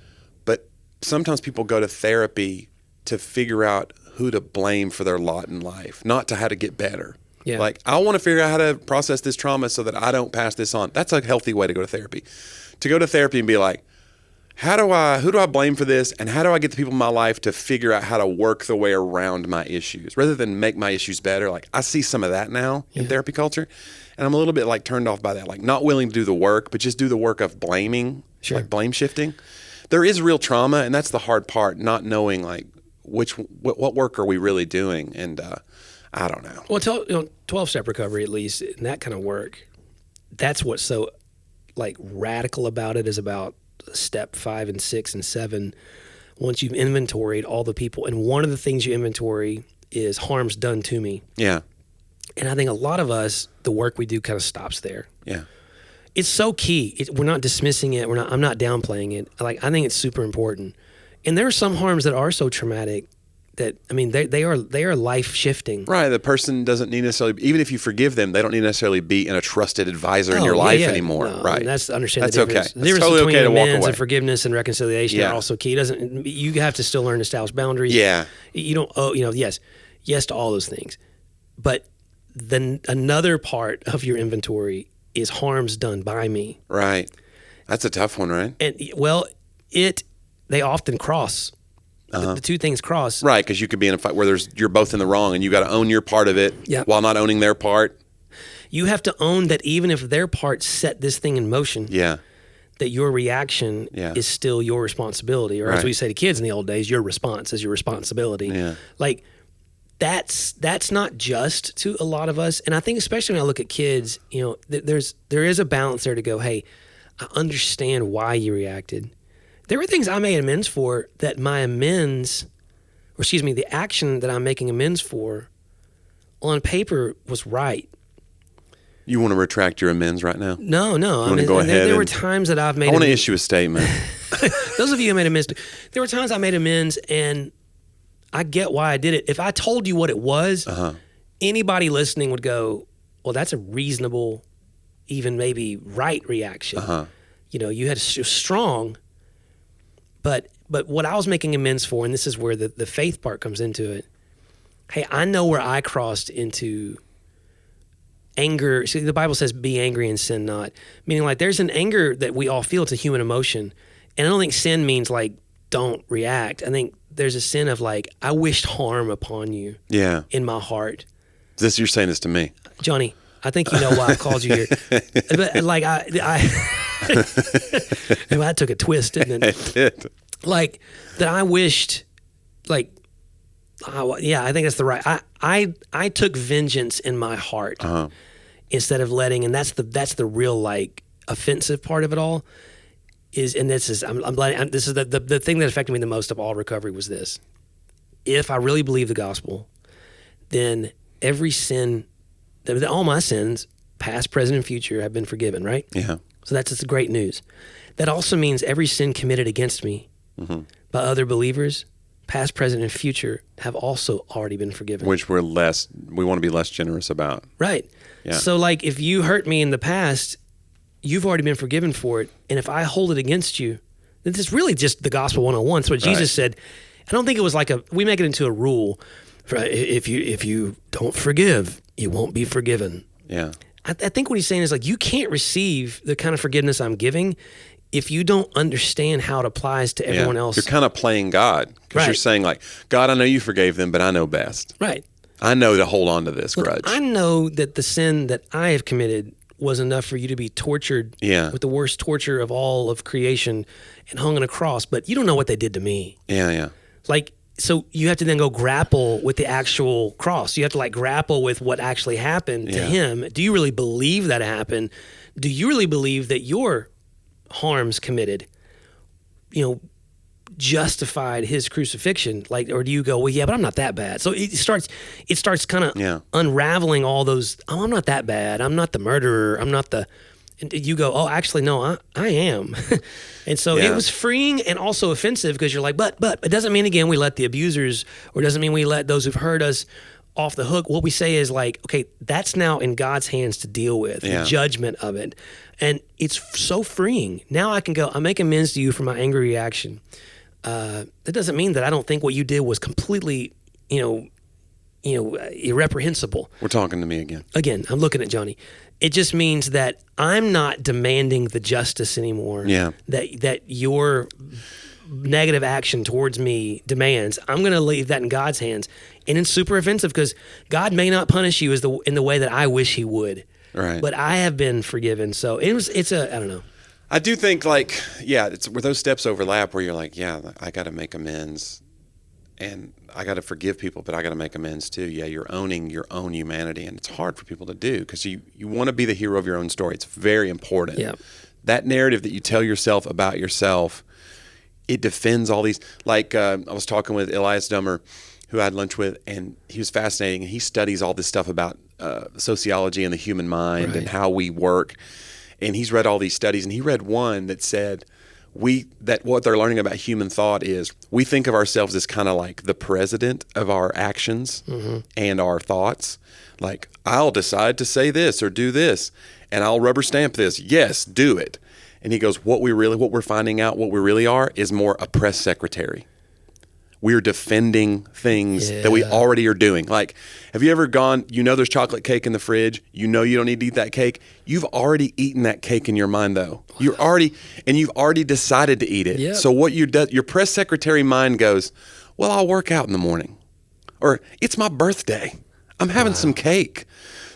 but sometimes people go to therapy to figure out who to blame for their lot in life, not to how to get better. Yeah. Like, I want to figure out how to process this trauma so that I don't pass this on. That's a healthy way to go to therapy. To go to therapy and be like, who do I blame for this? And how do I get the people in my life to figure out how to work the way around my issues rather than make my issues better? Like, I see some of that now in therapy culture. And I'm a little bit like turned off by that, like not willing to do the work, but just do the work of blaming. Sure. like blame shifting. There is real trauma, and that's the hard part, not knowing like what work are we really doing, and I don't know. Well, 12-step recovery, at least, and that kind of work, that's what's so like radical about it, is about step 5 and 6 and 7. Once you've inventoried all the people, and one of the things you inventory is harms done to me. Yeah. And I think a lot of us, the work we do kind of stops there. Yeah. It's so key. We're not dismissing it. I'm not downplaying it. Like, I think it's super important. And there are some harms that are so traumatic that, I mean, they are life shifting. Right. The person doesn't need necessarily, even if you forgive them, they don't need necessarily be in a trusted advisor in your life anymore. No, right. I mean, that's understand that's the difference. okay. The difference totally between okay to walk amends away. and forgiveness and reconciliation are also key. You have to still learn to establish boundaries. Yeah. You don't owe, yes to all those things. But then another part of your inventory is harms done by me. Right. That's a tough one, right? And they often cross. The two things cross. Right, because you could be in a fight where you're both in the wrong, and you got to own your part of it while not owning their part. You have to own that even if their part set this thing in motion, that your reaction is still your responsibility. Or as we say to kids in the old days, your response is your responsibility. Yeah. Like, that's not just to a lot of us. And I think especially when I look at kids, there is a balance there to go, hey, I understand why you reacted. There were things I made amends for that the action that I'm making amends for on paper was right. You want to retract your amends right now? No. You want to go ahead? There were times that I've made I want to issue a statement. Those of you who made amends, there were times I made amends, and I get why I did it. If I told you what it was, anybody listening would go, well, that's a reasonable, even maybe right reaction. You had strong. But what I was making amends for, and this is where the faith part comes into it. Hey, I know where I crossed into anger. See, the Bible says, be angry and sin not. Meaning, like, there's an anger that we all feel. It's a human emotion. And I don't think sin means, like, don't react. I think there's a sin of, like, I wished harm upon you in my heart. You're saying this to me. Jonnie, I think you know why I called you here. But, like, I took a twist, didn't it? It did. Like, that I wished, like, I think that's the right. I took vengeance in my heart instead of letting, and that's the real, like, offensive part of it all. This is the thing that affected me the most of all recovery was this. If I really believe the gospel, then every sin, all my sins, past, present, and future, have been forgiven, right? Yeah. So that's just great news. That also means every sin committed against me by other believers, past, present, and future, have also already been forgiven. Which we want to be less generous about. Right. Yeah. So, like, if you hurt me in the past, you've already been forgiven for it. And if I hold it against you, then it's really just the gospel 101. So what Jesus said, I don't think it was like we make it into a rule. If you don't forgive, you won't be forgiven. Yeah. I think what he's saying is, like, you can't receive the kind of forgiveness I'm giving if you don't understand how it applies to everyone else. You're kind of playing God because you're saying, like, God, I know you forgave them, but I know best. Right. I know to hold on to this grudge. I know that the sin that I have committed was enough for you to be tortured with the worst torture of all of creation and hung on a cross, but you don't know what they did to me. Yeah. Like, so you have to then go grapple with the actual cross. You have to, like, grapple with what actually happened to him. Do you really believe that happened? Do you really believe that your harms committed, justified his crucifixion? Like, or do you go, well, yeah, but I'm not that bad. So it starts kind of unraveling all those, I'm not that bad. I'm not the murderer. And you go, oh, actually, no, I am. And so it was freeing and also offensive because you're like, but it doesn't mean, again, we let the abusers, or doesn't mean we let those who've hurt us off the hook. What we say is, like, okay, that's now in God's hands to deal with, the judgment of it. And it's so freeing. Now I can go, I make amends to you for my angry reaction. That doesn't mean that I don't think what you did was completely, irreprehensible. We're talking to me again. Again, I'm looking at Jonnie. It just means that I'm not demanding the justice anymore. Yeah. That your negative action towards me demands. I'm going to leave that in God's hands. And it's super offensive because God may not punish you in the way that I wish he would. Right. But I have been forgiven. So I don't know. I do think like, it's where those steps overlap where you're like, I got to make amends and I got to forgive people, but I got to make amends too. Yeah. You're owning your own humanity, and it's hard for people to do because you want to be the hero of your own story. It's very important. Yeah. That narrative that you tell yourself about yourself, it defends all these, like I was talking with Elias Dummer, who I had lunch with, and he was fascinating, and he studies all this stuff about sociology and the human mind and how we work. And he's read all these studies, and he read one that said that what they're learning about human thought is we think of ourselves as kind of like the president of our actions and our thoughts. Like, I'll decide to say this or do this, and I'll rubber stamp this. Yes, do it. And he goes, what we're finding out, what we really are, is more a press secretary. We're defending things that we already are doing. Like, have you ever gone, there's chocolate cake in the fridge, you don't need to eat that cake. You've already eaten that cake in your mind, though. You've already decided to eat it. Yep. So what your press secretary mind goes, well, I'll work out in the morning. Or, it's my birthday. I'm having some cake.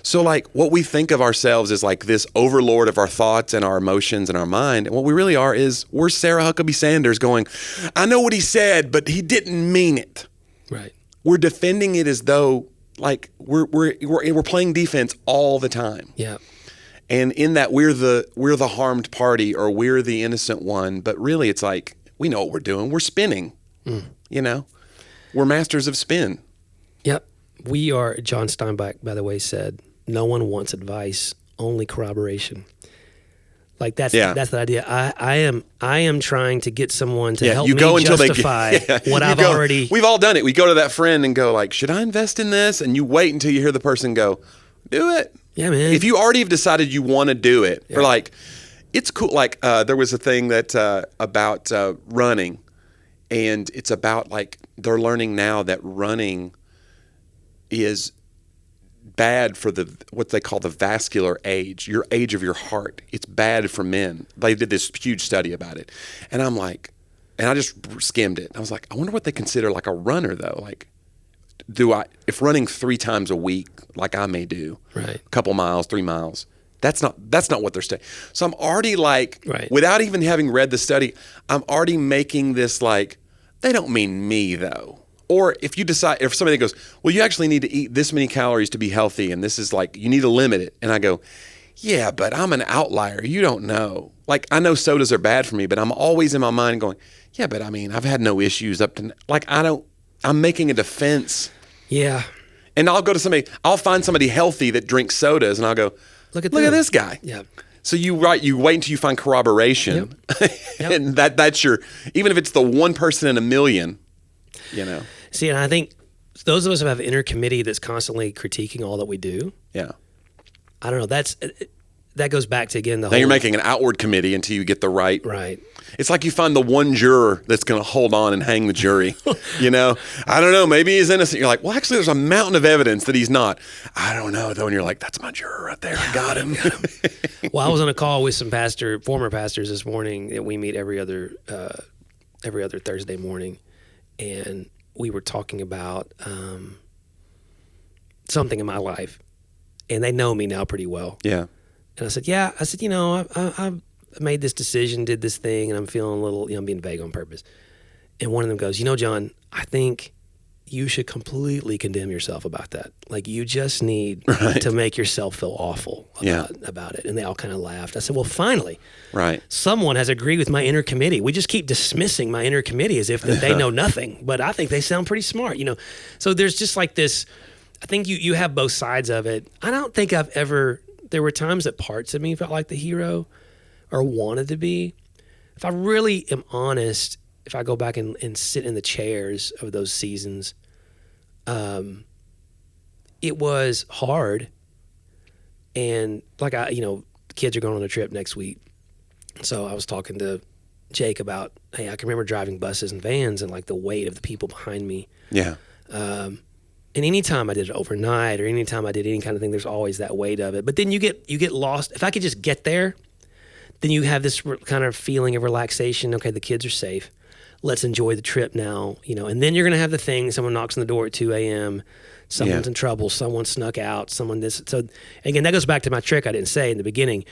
So like what we think of ourselves as like this overlord of our thoughts and our emotions and our mind. And what we really are is we're Sarah Huckabee Sanders going, I know what he said, but he didn't mean it. Right. We're defending it as though like we're playing defense all the time. Yeah. And in that we're the harmed party or we're the innocent one. But really it's like, we know what we're doing. We're spinning, we're masters of spin. Yep. We are, John Steinbeck, by the way, said, no one wants advice, only corroboration. Like that's the idea. I am trying to get someone to help me justify what I've already. We've all done it. We go to that friend and go like, should I invest in this? And you wait until you hear the person go, do it. Yeah, man. If you already have decided you want to do it, or like, it's cool. Like there was a thing that about running, and it's about like they're learning now that running is bad for what they call the vascular age, your age of your heart. It's bad for men. They did this huge study about it. And I'm like, and I just skimmed it. I was like, I wonder what they consider like a runner though. Like, if running 3 times a week, like I may do, a couple miles, 3 miles, that's not what they're saying. So I'm already like, without even having read the study, I'm already making this like, they don't mean me though. Or if somebody goes, well, you actually need to eat this many calories to be healthy, and this is like, you need to limit it. And I go, yeah, but I'm an outlier. You don't know. Like, I know sodas are bad for me, but I'm always in my mind going, yeah, but I mean, I've had no issues up to, like, I'm making a defense. Yeah. And I'll find somebody healthy that drinks sodas, and I'll go, look at this guy. Yeah. So you wait until you find corroboration. Yep. And that's even if it's the one person in a million, See, and I think those of us who have an inner committee that's constantly critiquing all that we do. Yeah. I don't know. That goes back to, again, You're making an outward committee until you get the right. Right. It's like you find the one juror that's going to hold on and hang the jury. I don't know. Maybe he's innocent. You're like, well, actually, there's a mountain of evidence that he's not. I don't know, though. And you're like, that's my juror right there. I got him. Well, I was on a call with some former pastors this morning that we meet every other Thursday morning. And we were talking about something in my life, and they know me now pretty well. Yeah. And I said, I've made this decision, did this thing, and I'm feeling a little, I'm being vague on purpose. And one of them goes, John, I think you should completely condemn yourself about that. Like, you just need to make yourself feel awful about it. And they all kind of laughed. I said, well, finally, someone has agreed with my inner committee. We just keep dismissing my inner committee as if that they know nothing, but I think they sound pretty smart, So there's just like this, I think you have both sides of it. I don't think there were times that parts of me felt like the hero or wanted to be. If I really am honest, if I go back and sit in the chairs of those seasons, it was hard. And like kids are going on a trip next week. So I was talking to Jake about, hey, I can remember driving buses and vans and like the weight of the people behind me. Yeah. And anytime I did it overnight or anytime I did any kind of thing, there's always that weight of it. But then you get lost. If I could just get there, then you have this kind of feeling of relaxation. Okay, the kids are safe. Let's enjoy the trip now, and then you're going to have the thing, someone knocks on the door at 2 a.m., someone's in trouble, someone snuck out, someone this. So again, that goes back to my trick I didn't say in the beginning.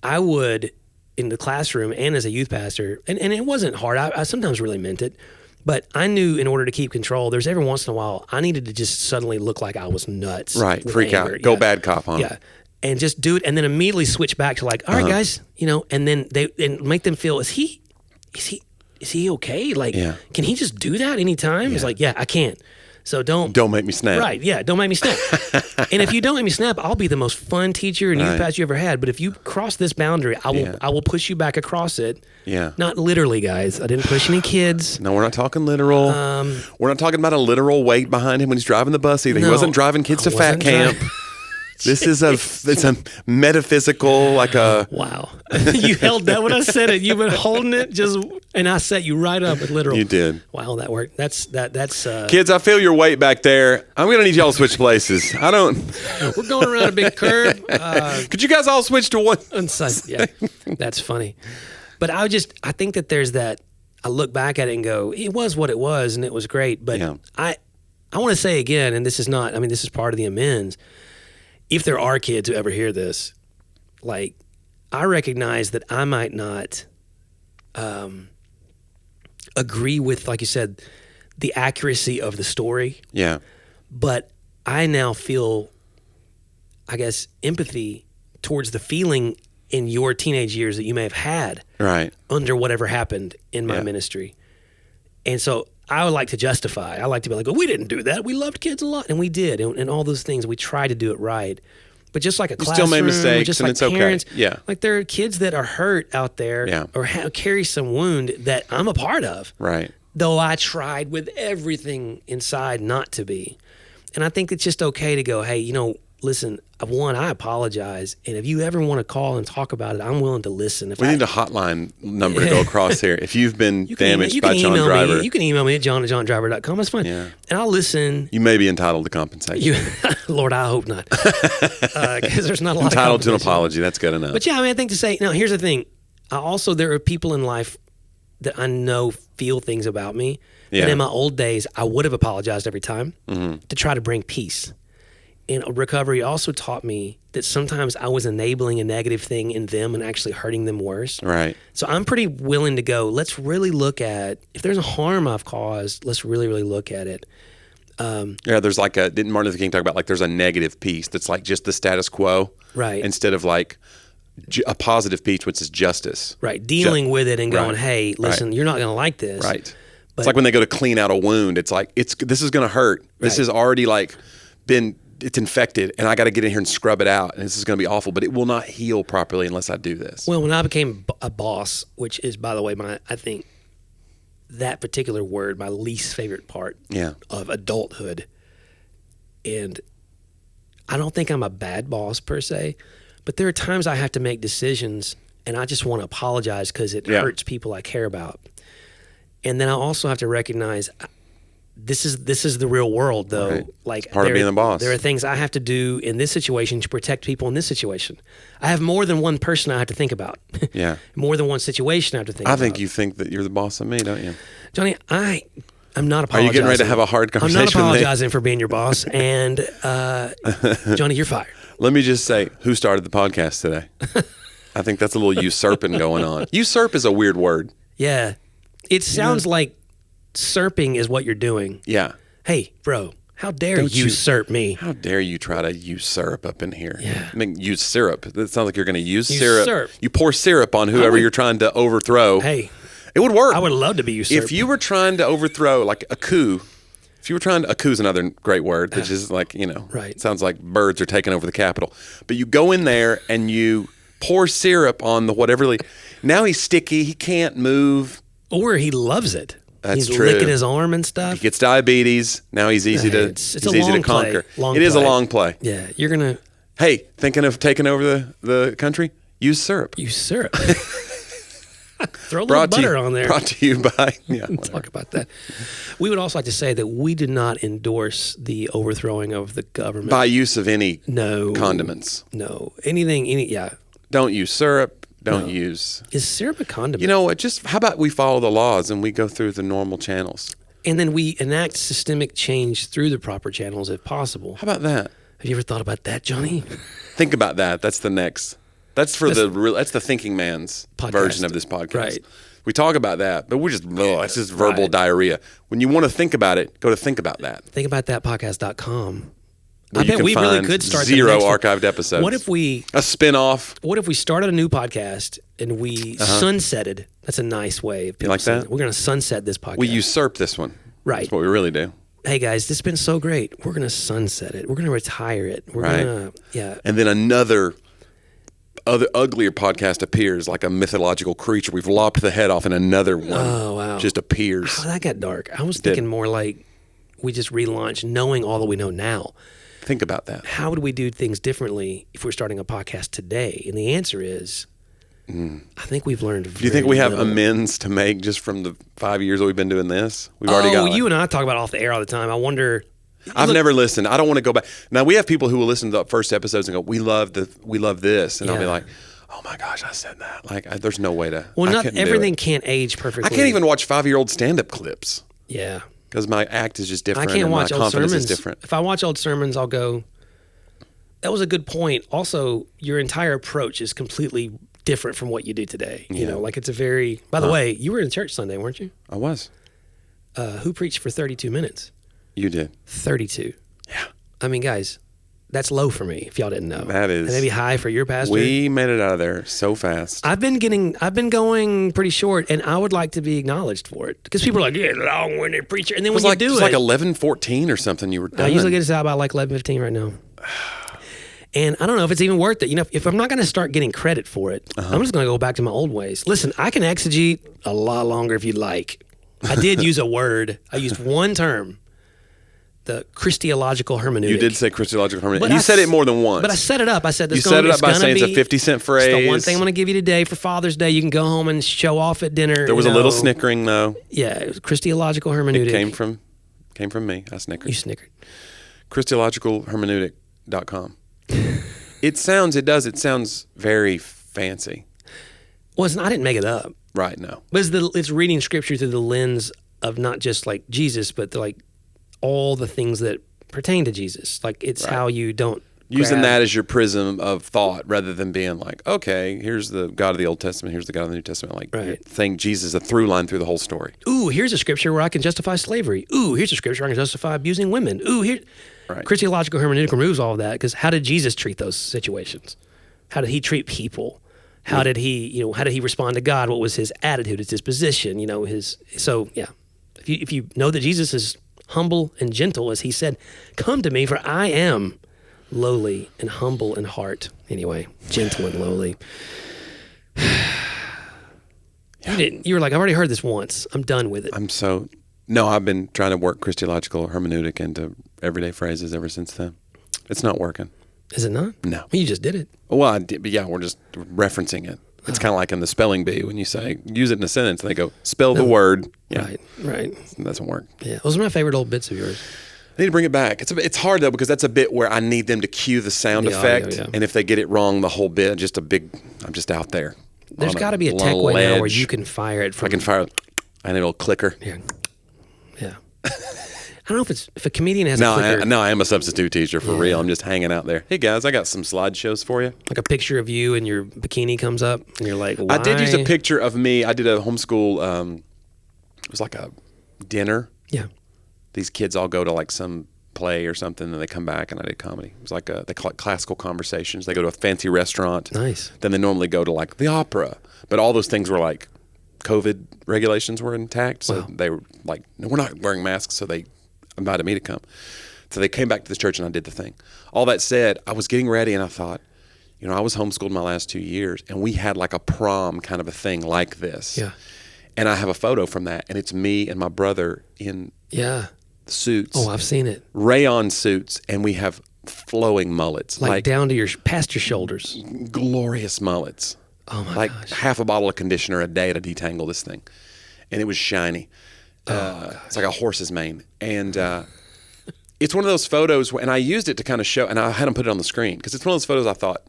I would in the classroom and as a youth pastor, and it wasn't hard. I sometimes really meant it, but I knew in order to keep control, there's every once in a while I needed to just suddenly look like I was nuts. Right. with Freak anger. out. Go bad cop on 'em. Yeah. And just do it, and then immediately switch back to like, all right, guys, and then and make them feel, is he okay? Like, can he just do that anytime? He's like, yeah, I can. So don't make me snap. Right, yeah, don't make me snap. And if you don't make me snap, I'll be the most fun teacher and youth pastor you ever had. But if you cross this boundary, I will push you back across it. Yeah. Not literally, guys. I didn't push any kids. No, we're not talking literal. We're not talking about a literal weight behind him when he's driving the bus either. No, he wasn't driving kids to fat camp. This is it's a metaphysical, like a... Wow. You held that when I said it. You've been holding it and I set you right up with literal. You did. Wow, that worked. That's Kids, I feel your weight back there. I'm going to need y'all to switch places. We're going around a big curve. Could you guys all switch to one? Yeah, that's funny. But I think that there's that, I look back at it and go, it was what it was and it was great. But I want to say again, and this is part of the amends. If there are kids who ever hear this, like, I recognize that I might not agree with, like you said, the accuracy of the story. Yeah. But I now feel, I guess, empathy towards the feeling in your teenage years that you may have had under whatever happened in my ministry. And so I would like to justify. I like to be like, well, we didn't do that. We loved kids a lot. And we did. And all those things, we tried to do it right. But just like a classroom, still made mistakes, just and like it's okay. parents, Yeah. like there are kids that are hurt out there or carry some wound that I'm a part of. Right. Though I tried with everything inside not to be. And I think it's just okay to go, hey, listen, I apologize. And if you ever want to call and talk about it, I'm willing to listen. We need a hotline number to go across here. If you've been damaged by John Driver. You can email me at john@johndriver.com. That's fine. Yeah. And I'll listen. You may be entitled to compensation. Lord, I hope not. Because there's not a lot entitled of to an apology. That's good enough. But I think to say, now here's the thing. There are people in life that I know feel things about me. And in my old days, I would have apologized every time to try to bring peace. And recovery also taught me that sometimes I was enabling a negative thing in them and actually hurting them worse. Right. So I'm pretty willing to go, let's really look at, if there's a harm I've caused, let's really, really look at it. There's like didn't Martin Luther King talk about like there's a negative piece that's like just the status quo. Right. Instead of like a positive piece, which is justice. Right. Dealing with it and going, hey, listen, you're not going to like this. Right. It's like when they go to clean out a wound. It's like, this is going to hurt. This has already like it's infected, and I got to get in here and scrub it out, and this is going to be awful, but it will not heal properly unless I do this. Well, when I became a boss, which is, by the way, I think that particular word, my least favorite part of adulthood, and I don't think I'm a bad boss per se, but there are times I have to make decisions, and I just want to apologize because it hurts people I care about. And then I also have to recognize this is the real world, though. Right. Like it's part of being a boss. There are things I have to do in this situation to protect people in this situation. I have more than one person I have to think about. Yeah. More than one situation I have to think about. I think you think that you're the boss of me, don't you? Jonnie, I'm not apologizing. Are you getting ready to have a hard conversation I'm with not me? apologizing for being your boss. And, Jonnie, you're fired. Let me just say, who started the podcast today? I think that's a little usurping going on. Usurp is a weird word. Yeah. It sounds like usurping is what you're doing. Yeah. Hey, bro, how dare you usurp me? How dare you try to use syrup up in here? Yeah. I mean, use syrup. That sounds like you're going to use Usurp. syrup. You pour syrup on whoever you're trying to overthrow. Hey. It would work. I would love to be usurped. If you were trying to overthrow, like a coup, a coup is another great word, which is like, right. Sounds like birds are taking over the Capitol. But you go in there and you pour syrup on the whatever. Now he's sticky. He can't move. Or he loves it. That's he's true. licking his arm and stuff. He gets diabetes. Now he's easy to conquer. It is a long play. Yeah, you're gonna. Hey, thinking of taking over the country? Use syrup. Use syrup. Throw a little butter on there. Brought to you by. Yeah, talk about that. We would also like to say that we did not endorse the overthrowing of the government by use of any condiments. No, anything. Don't use syrup. Don't use. Is syrup a condiment? You know what? Just how about we follow the laws and we go through the normal channels? And then we enact systemic change through the proper channels if possible. How about that? Have you ever thought about that, Jonnie? Think about that. That's the next. That's the thinking man's version of this podcast. Right. We talk about that, but it's just verbal diarrhea. When you want to think about it, go to Think About That. Thinkabouthatpodcast.com. Where I bet we really could start the zero next one. archived episodes. What if we a spin-off? What if we started a new podcast and we sunsetted? That's a nice way of You like saying that? it. We're going to sunset this podcast. We usurp this one. Right. That's what we really do. Hey guys, this has been so great. We're going to sunset it. We're going to retire it. We're going to And then another uglier podcast appears, like a mythological creature. We've lopped the head off, and another one just appears. Oh, that got dark. I was thinking more like we just relaunched, knowing all that we know now. Think about that. How would we do things differently if we're starting a podcast today? And the answer is, I think we've learned. Do you think we have amends to make just from the 5 years that we've been doing this? We've already got. You and I talk about it off the air all the time. I wonder. I've never listened. I don't want to go back. Now we have people who will listen to the first episodes and go, "We love this," and I'll be like, "Oh my gosh, I said that!" Like, there's no way to. Well, not everything can't age perfectly. I can't even watch 5-year-old stand-up clips. Yeah. Because my act is just different. I can't watch my old confidence sermons. is different. If I watch old sermons, I'll go, that was a good point. Also, your entire approach is completely different from what you do today. You know, like it's a very, by the way, you were in church Sunday, weren't you? I was. Who preached for 32 minutes? You did. 32. Yeah. I mean, guys, that's low for me, if y'all didn't know. That is. And maybe high for your pastor. We made it out of there so fast. I've been going pretty short, and I would like to be acknowledged for it. Because people are like, yeah, long-winded preacher. And then when you do it. It was like 11:14 or something you were done. I usually get us out by like 11:15 right now. And I don't know if it's even worth it. You know, if I'm not going to start getting credit for it, I'm just going to go back to my old ways. Listen, I can exegete a lot longer if you'd like. I did use a word. I used one term. The Christological hermeneutic. You did say Christological hermeneutic. You said it more than once. But I set it up. I said this. You set it up by saying it's a 50-cent phrase. It's the one thing I'm going to give you today for Father's Day. You can go home and show off at dinner. There was a little snickering though. Yeah, it was Christological hermeneutic. It came from me. I snickered. You snickered. Christologicalhermeneutic.com. It sounds very fancy. Well, I didn't make it up. Right, no. But it's reading scripture through the lens of not just like Jesus, but like all the things that pertain to Jesus. Like it's how you don't using that as your prism of thought rather than being like, okay, here's the God of the Old Testament, here's the God of the New Testament. Like saying Jesus is a through line through the whole story. Ooh, here's a scripture where I can justify slavery. Ooh, here's a scripture where I can justify abusing women. Ooh, here. Christological hermeneutic removes all of that because how did Jesus treat those situations? How did he treat people? How did he respond to God? What was his attitude, his disposition? If you know that Jesus is humble and gentle, as he said, come to me, for I am lowly and humble in heart. Anyway, gentle and lowly. You were like, I've already heard this once. I'm done with it. No, I've been trying to work Christological hermeneutic into everyday phrases ever since then. It's not working. Is it not? No. You just did it. Well, I did, but yeah, we're just referencing it. It's kind of like in the spelling bee when you say, use it in a sentence, and they go, spell the word. Yeah. Right. It doesn't work. Yeah. Those are my favorite old bits of yours. I need to bring it back. It's hard, though, because that's a bit where I need them to cue the sound effect. Yeah. And if they get it wrong, the whole bit, I'm just out there. There's got to be a tech way now where you can fire it from. I can fire it, and it'll clicker. Yeah. I don't know if a comedian has a clicker. No, I am a substitute teacher for real. I'm just hanging out there. Hey, guys, I got some slideshows for you. Like a picture of you and your bikini comes up, and you're like, why? I did use a picture of me. I did a homeschool, it was like a dinner. Yeah. These kids all go to like some play or something, and they come back, and I did comedy. It was like they call it classical conversations. They go to a fancy restaurant. Nice. Then they normally go to like the opera. But all those things were like COVID regulations were intact. So they were like, no, we're not wearing masks. So they invited me to come. So they came back to the church, and I did the thing. All that said, I was getting ready, and I thought, I was homeschooled my last 2 years, and we had like a prom kind of a thing like this. Yeah. And I have a photo from that, and it's me and my brother in suits. Oh, I've seen it. Rayon suits, and we have flowing mullets. Like down to past your shoulders. Glorious mullets. Oh my gosh. Like half a bottle of conditioner a day to detangle this thing. And it was shiny. It's like a horse's mane. And it's one of those photos, and I used it to kind of show, and I had them put it on the screen, because it's one of those photos I thought,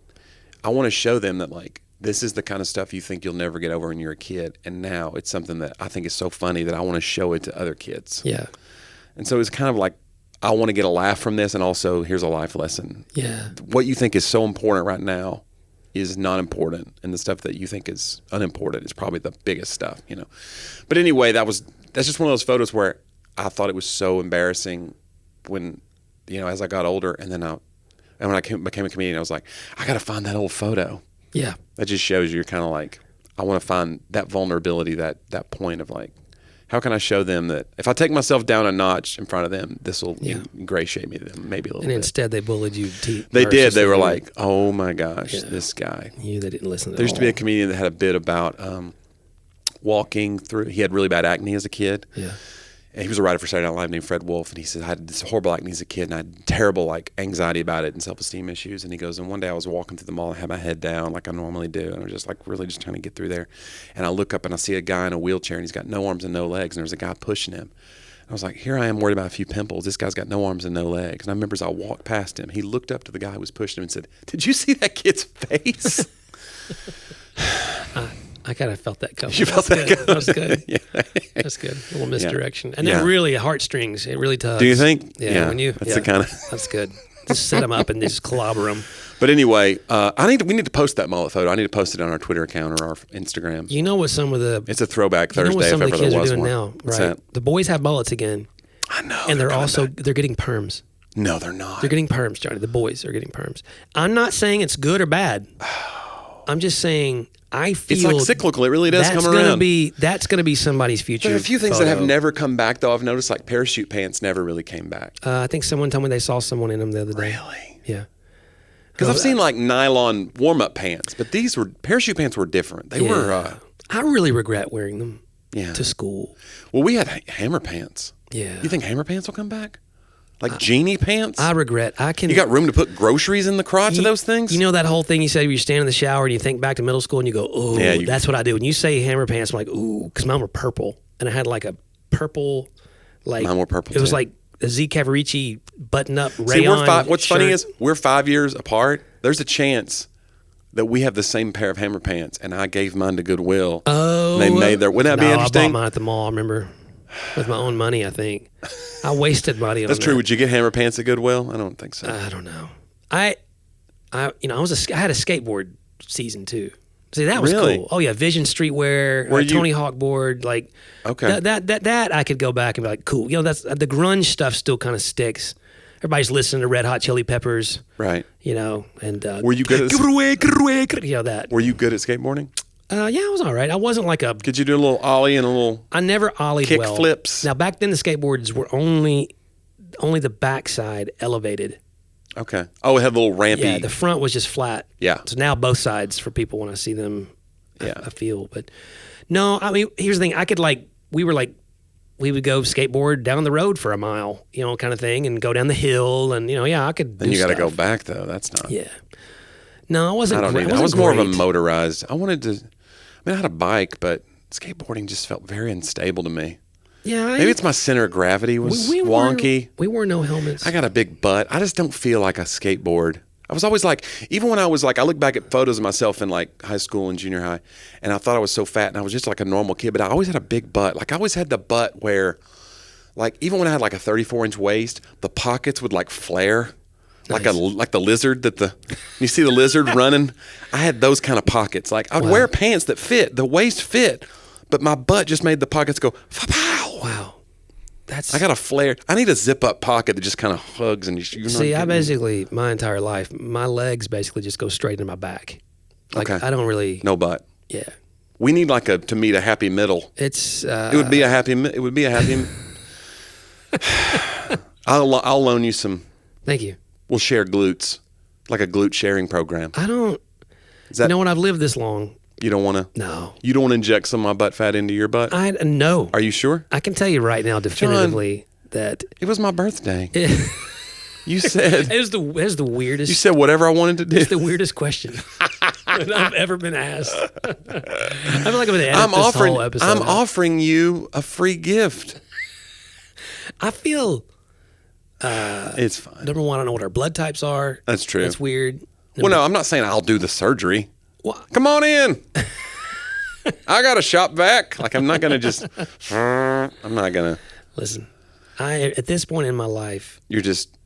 I want to show them that like, this is the kind of stuff you think you'll never get over when you're a kid. And now it's something that I think is so funny that I want to show it to other kids. Yeah. And so it's kind of like, I want to get a laugh from this, and also here's a life lesson. Yeah. What you think is so important right now is not important, and the stuff that you think is unimportant is probably the biggest stuff, you know. But anyway, that's just one of those photos where I thought it was so embarrassing when, you know, as I got older, and when I became a comedian, I was like, I got to find that old photo. Yeah. That just shows you're kind of like, I want to find that vulnerability, that point of like, how can I show them that if I take myself down a notch in front of them, this will ingratiate me to them maybe a little bit. And instead they bullied you. They did. They were like, oh my gosh, this guy. They didn't listen to There used to be a comedian that had a bit about walking through. He had really bad acne as a kid. Yeah. And he was a writer for Saturday Night Live named Fred Wolf. And he said, I had this horrible acne as a kid, and I had terrible like anxiety about it and self-esteem issues. And he goes, and one day I was walking through the mall, I had my head down like I normally do. And I was just like really just trying to get through there. And I look up and I see a guy in a wheelchair, and he's got no arms and no legs. And there's a guy pushing him. And I was like, here I am worried about a few pimples. This guy's got no arms and no legs. And I remember as I walked past him, he looked up to the guy who was pushing him and said, did you see that kid's face? I kind of felt that coming. You felt that coming? That was good. Yeah. That's good. A little misdirection. And then really heartstrings. It really tugs. Do you think? Yeah. When you, that's the kind of. That's good. Just set them up and just clobber them. But anyway, we need to post that mullet photo. I need to post it on our Twitter account or our Instagram. You know what some of the... It's a throwback Thursday if ever there was one. You know what some of the kids are doing now, What's right? that? The boys have mullets again. I know. And they're getting perms. No, they're not. They're getting perms, Johnny. The boys are getting perms. I'm not saying it's good or bad. I'm just saying I feel it's like cyclical. It really does come around. That's going to be somebody's future. There are a few things photo. that have never come back, though. I've noticed like parachute pants never really came back. I think someone told me they saw someone in them the other day. Really? Yeah. Because I've seen like nylon warm-up pants, but parachute pants were different. They were. I really regret wearing them to school. Well, we had hammer pants. Yeah. You think hammer pants will come back? Like genie pants? I regret. You got room to put groceries in the crotch of those things? You know that whole thing you said you stand in the shower and you think back to middle school and you go, oh, that's what I do. When you say hammer pants, I'm like, ooh, because mine were purple. And I had like a purple, like. Mine were purple, It was too. like a Z Cavarici button-up rayon See, what's shirt. funny is we're 5 years apart. There's a chance that we have the same pair of hammer pants, and I gave mine to Goodwill. Oh. And they made wouldn't that be interesting? I bought mine at the mall, I remember. With my own money, I think. I wasted money on that. That's true. Would you get hammer pants at Goodwill? I don't think so. I don't know. I had a skateboard season too. See, that was Really? cool. Oh yeah, Vision Streetwear, Tony Hawk board, like Okay. that I could go back and be like, cool. You know, that's the grunge stuff still kind of sticks. Everybody's listening to Red Hot Chili Peppers, Right. you know, and Were you good at you know that? Were you good at skateboarding? Yeah, I was all right. I wasn't like a. Could you do a little ollie and a little I never ollied kick well. flips? Now back then the skateboards were only the backside elevated. Okay. Oh, it had a little rampy. Yeah, the front was just flat. Yeah. So now both sides for people when I see them, Yeah. I feel. But no, I mean, here's the thing. I could we would go skateboard down the road for a mile, you know, kind of thing, and go down the hill, and you know, I could. Then do you got to stuff. go back though. That's not. Yeah. No, I wasn't. I don't great. either. I was more of a great. motorized. I had a bike, but skateboarding just felt very unstable to me. Yeah. Maybe it's my center of gravity was wonky. We wore no helmets. I got a big butt. I just don't feel like a skateboard. I was always like, even when I was like, I look back at photos of myself in like high school and junior high, and I thought I was so fat and I was just like a normal kid, but I always had a big butt. Like I always had the butt where, like even when I had like a 34-inch waist, the pockets would like flare. Like the lizard you see the lizard running. I had those kind of pockets. Like I'd wear pants that fit, the waist fit, but my butt just made the pockets go fa-pow. Wow, I got a flare. I need a zip up pocket that just kind of hugs and you. See, I basically my entire life, my legs basically just go straight into my back. Like Okay. I don't really. No butt. Yeah, We need to meet a happy middle. it's. It would be a happy. I'll loan you some. Thank you. We'll share glutes, like a glute sharing program. I don't. Is that You know when I've lived this long. you don't want to? No. You don't want to inject some of my butt fat into your butt? No. Are you sure? I can tell you right now definitively that It was my birthday. it You said is the weirdest. you said whatever I wanted to do. It's the weirdest question that I've ever been asked. I feel like I'm going to edit this whole episode. I'm out. offering you a free gift. I feel It's fine. number one. I don't know what our blood types are. That's true. That's weird. Well, no, I'm not saying I'll do the surgery. What? Come on in. I got a shop vac. Like I'm not gonna just. I'm not gonna. Listen, at this point in my life, You're just.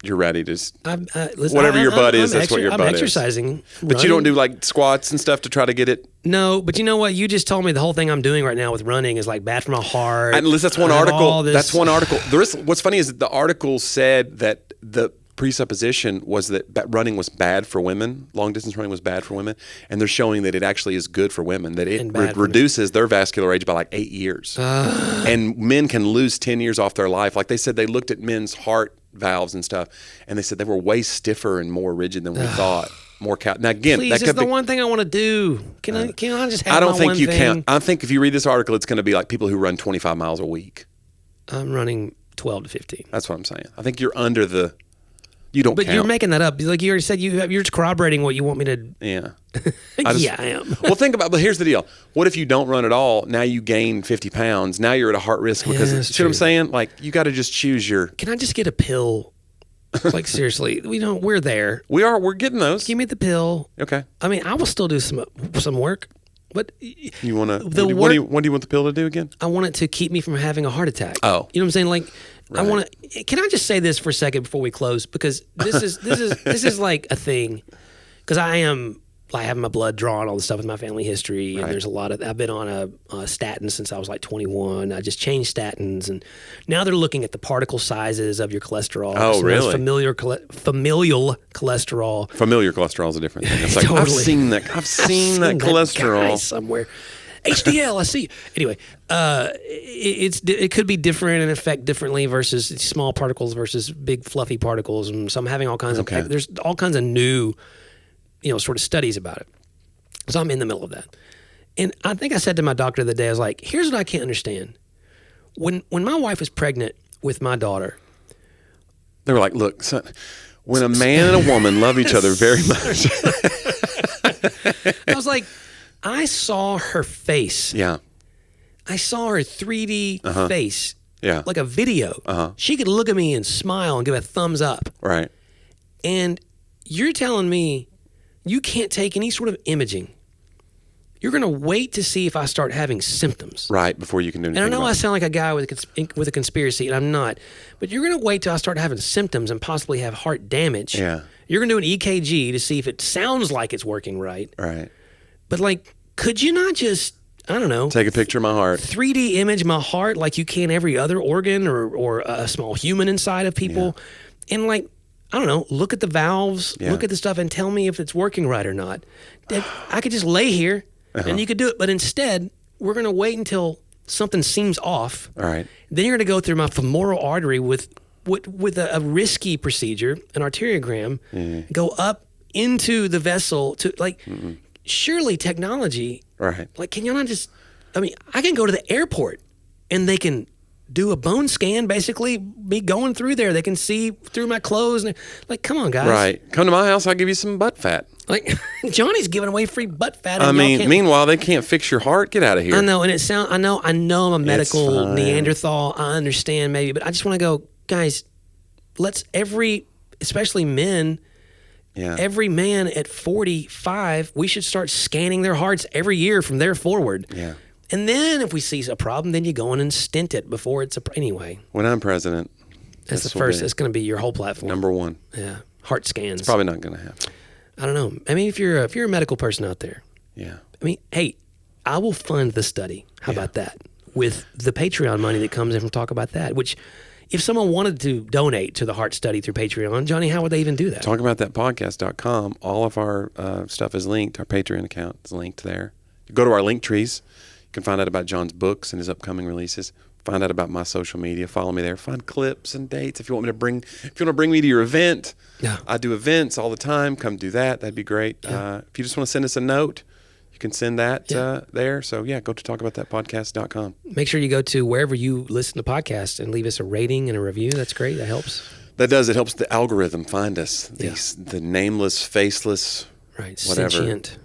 you're ready to just, Listen, whatever your butt is, that's what your I'm butt is. exercising. But you don't do like squats and stuff to try to get it? No, but you know what? You just told me the whole thing I'm doing right now with running is like bad for my heart. And that's one article. That's one article. What's funny is that the article said that the presupposition was that running was bad for women. Long distance running was bad for women, and they're showing that it actually is good for women. That it reduces their vascular age by like 8 years, and men can lose 10 years off their life. Like they said, they looked at men's heart valves and stuff, and they said they were way stiffer and more rigid than we thought. More now again, please, that it's the one thing I want to do. Can I just have? I don't think you can. I think if you read this article, it's going to be like people who run 25 miles a week. I'm running 12 to 15. That's what I'm saying. I think you're under the. You don't but count. You're making that up. Like you already said, you're just corroborating what you want me to. Yeah. I am. Well, think about. But here's the deal. What if you don't run at all? Now you gain 50 pounds. Now you're at a heart risk because. You see what I'm saying? Like you got to just choose your. Can I just get a pill? Like seriously, we're there. We're getting those. Give me the pill. Okay. I mean, I will still do some work, but you want to. What do you want the pill to do again? I want it to keep me from having a heart attack. Oh. You know what I'm saying? Like. Right. I want to. Can I just say this for a second before we close? Because this is like a thing. Because I have my blood drawn, all the stuff with my family history, and there's a lot of. I've been on a statin since I was like 21. I just changed statins, and now they're looking at the particle sizes of your cholesterol. Oh, really? Familial cholesterol. Familiar cholesterol is a different thing. It's like Totally. I've seen that cholesterol. Guy somewhere. HDL, I see. Anyway, it could be different and affect differently versus small particles versus big fluffy particles, and so I'm having all kinds of. There's all kinds of new, sort of studies about it. So I'm in the middle of that, and I think I said to my doctor the other day, I was like, "Here's what I can't understand. When my wife was pregnant with my daughter, they were like, look, son, when a man and a woman love each other very much." I was like. I saw her face. Yeah. I saw her 3D face. Yeah. Like a video. She could look at me and smile and give a thumbs up. Right. And you're telling me you can't take any sort of imaging. You're going to wait to see if I start having symptoms. Right, before you can do anything. And I know I sound like a guy with a conspiracy, and I'm not. But you're going to wait till I start having symptoms and possibly have heart damage. Yeah. You're going to do an EKG to see if it sounds like it's working right. Right. But could you not just, I don't know. Take a picture of my heart. 3D image my heart like you can every other organ or a small human inside of people. Yeah. And I don't know, look at the valves, look at the stuff and tell me if it's working right or not. I could just lay here and you could do it. But instead, we're going to wait until something seems off. All right. Then you're going to go through my femoral artery with a risky procedure, an arteriogram, go up into the vessel to surely technology, right? Can you not just? I mean, I can go to the airport, and they can do a bone scan. Basically, me going through there, they can see through my clothes. And come on, guys! Right, come to my house. I'll give you some butt fat. Jonnie's giving away free butt fat. I mean, meanwhile, they can't fix your heart. Get out of here. I know, and I know, I'm a medical Neanderthal. I understand maybe, but I just want to go, guys. Especially men. Yeah. Every man at 45, we should start scanning their hearts every year from there forward. Yeah. And then if we see a problem, then you go in and stint it before it's anyway. When I'm president, that's the first. It's going to be your whole platform. Number one. Yeah. Heart scans. It's probably not going to happen. I don't know. I mean, if you're a medical person out there. Yeah. I mean, hey, I will fund the study. How about that? With the Patreon money that comes in from Talk About That, which. If someone wanted to donate to the heart study through Patreon, Jonnie, how would they even do that? Talkaboutthatpodcast.com. All of our stuff is linked. Our Patreon account is linked there. You go to our link trees. You can find out about John's books and his upcoming releases. Find out about my social media. Follow me there. Find clips and dates. If you want to bring me to your event, I do events all the time. Come do that. That'd be great. Yeah. If you just want to send us a note, you can send that there. So, go to talkaboutthatpodcast.com. Make sure you go to wherever you listen to podcasts and leave us a rating and a review. That's great. That helps. That does. It helps the algorithm find us. The nameless, faceless, whatever. Sentient.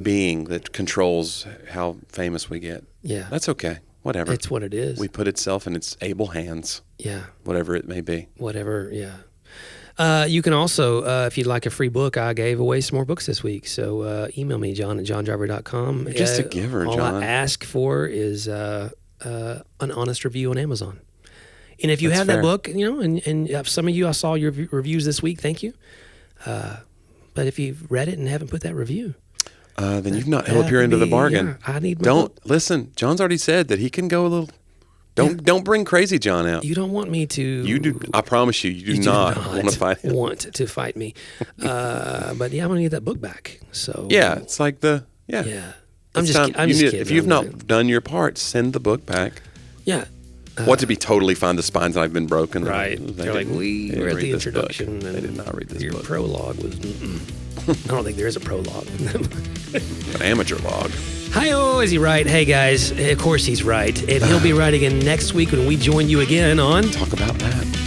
Being that controls how famous we get. Yeah. That's okay. Whatever. It's what it is. We put itself in its able hands. Yeah. Whatever it may be. Whatever, yeah. You can also, if you'd like a free book, I gave away some more books this week. So email me, john@johnjarver.com. You're just a giver, all John. I ask for is an honest review on Amazon. And if you That's have fair. that book, and some of you, I saw your reviews this week. Thank you. But if you've read it and haven't put that review, then you've not held up your end of the bargain. Yeah, I need my Don't book. listen. John's already said that he can go a little. Don't bring crazy John out. You don't want me to. You do. I promise you, you do not want to fight him. Want to fight me. But yeah, I'm gonna get that book back. So Yeah, it's like the yeah. I'm It's just time- I'm you just need- kidding. If you've I'm not not- done your part, send the book back. yeah. Want to be totally fine. The spines I've been broken. Right. They They're like, didn't- we they didn't read read the this book. introduction. They did not read this your book. prologue was. I don't think there is a prologue. An amateur log. Hi-oh, is he right? Hey, guys. Of course he's right. And he'll be right again next week when we join you again on Talk about that.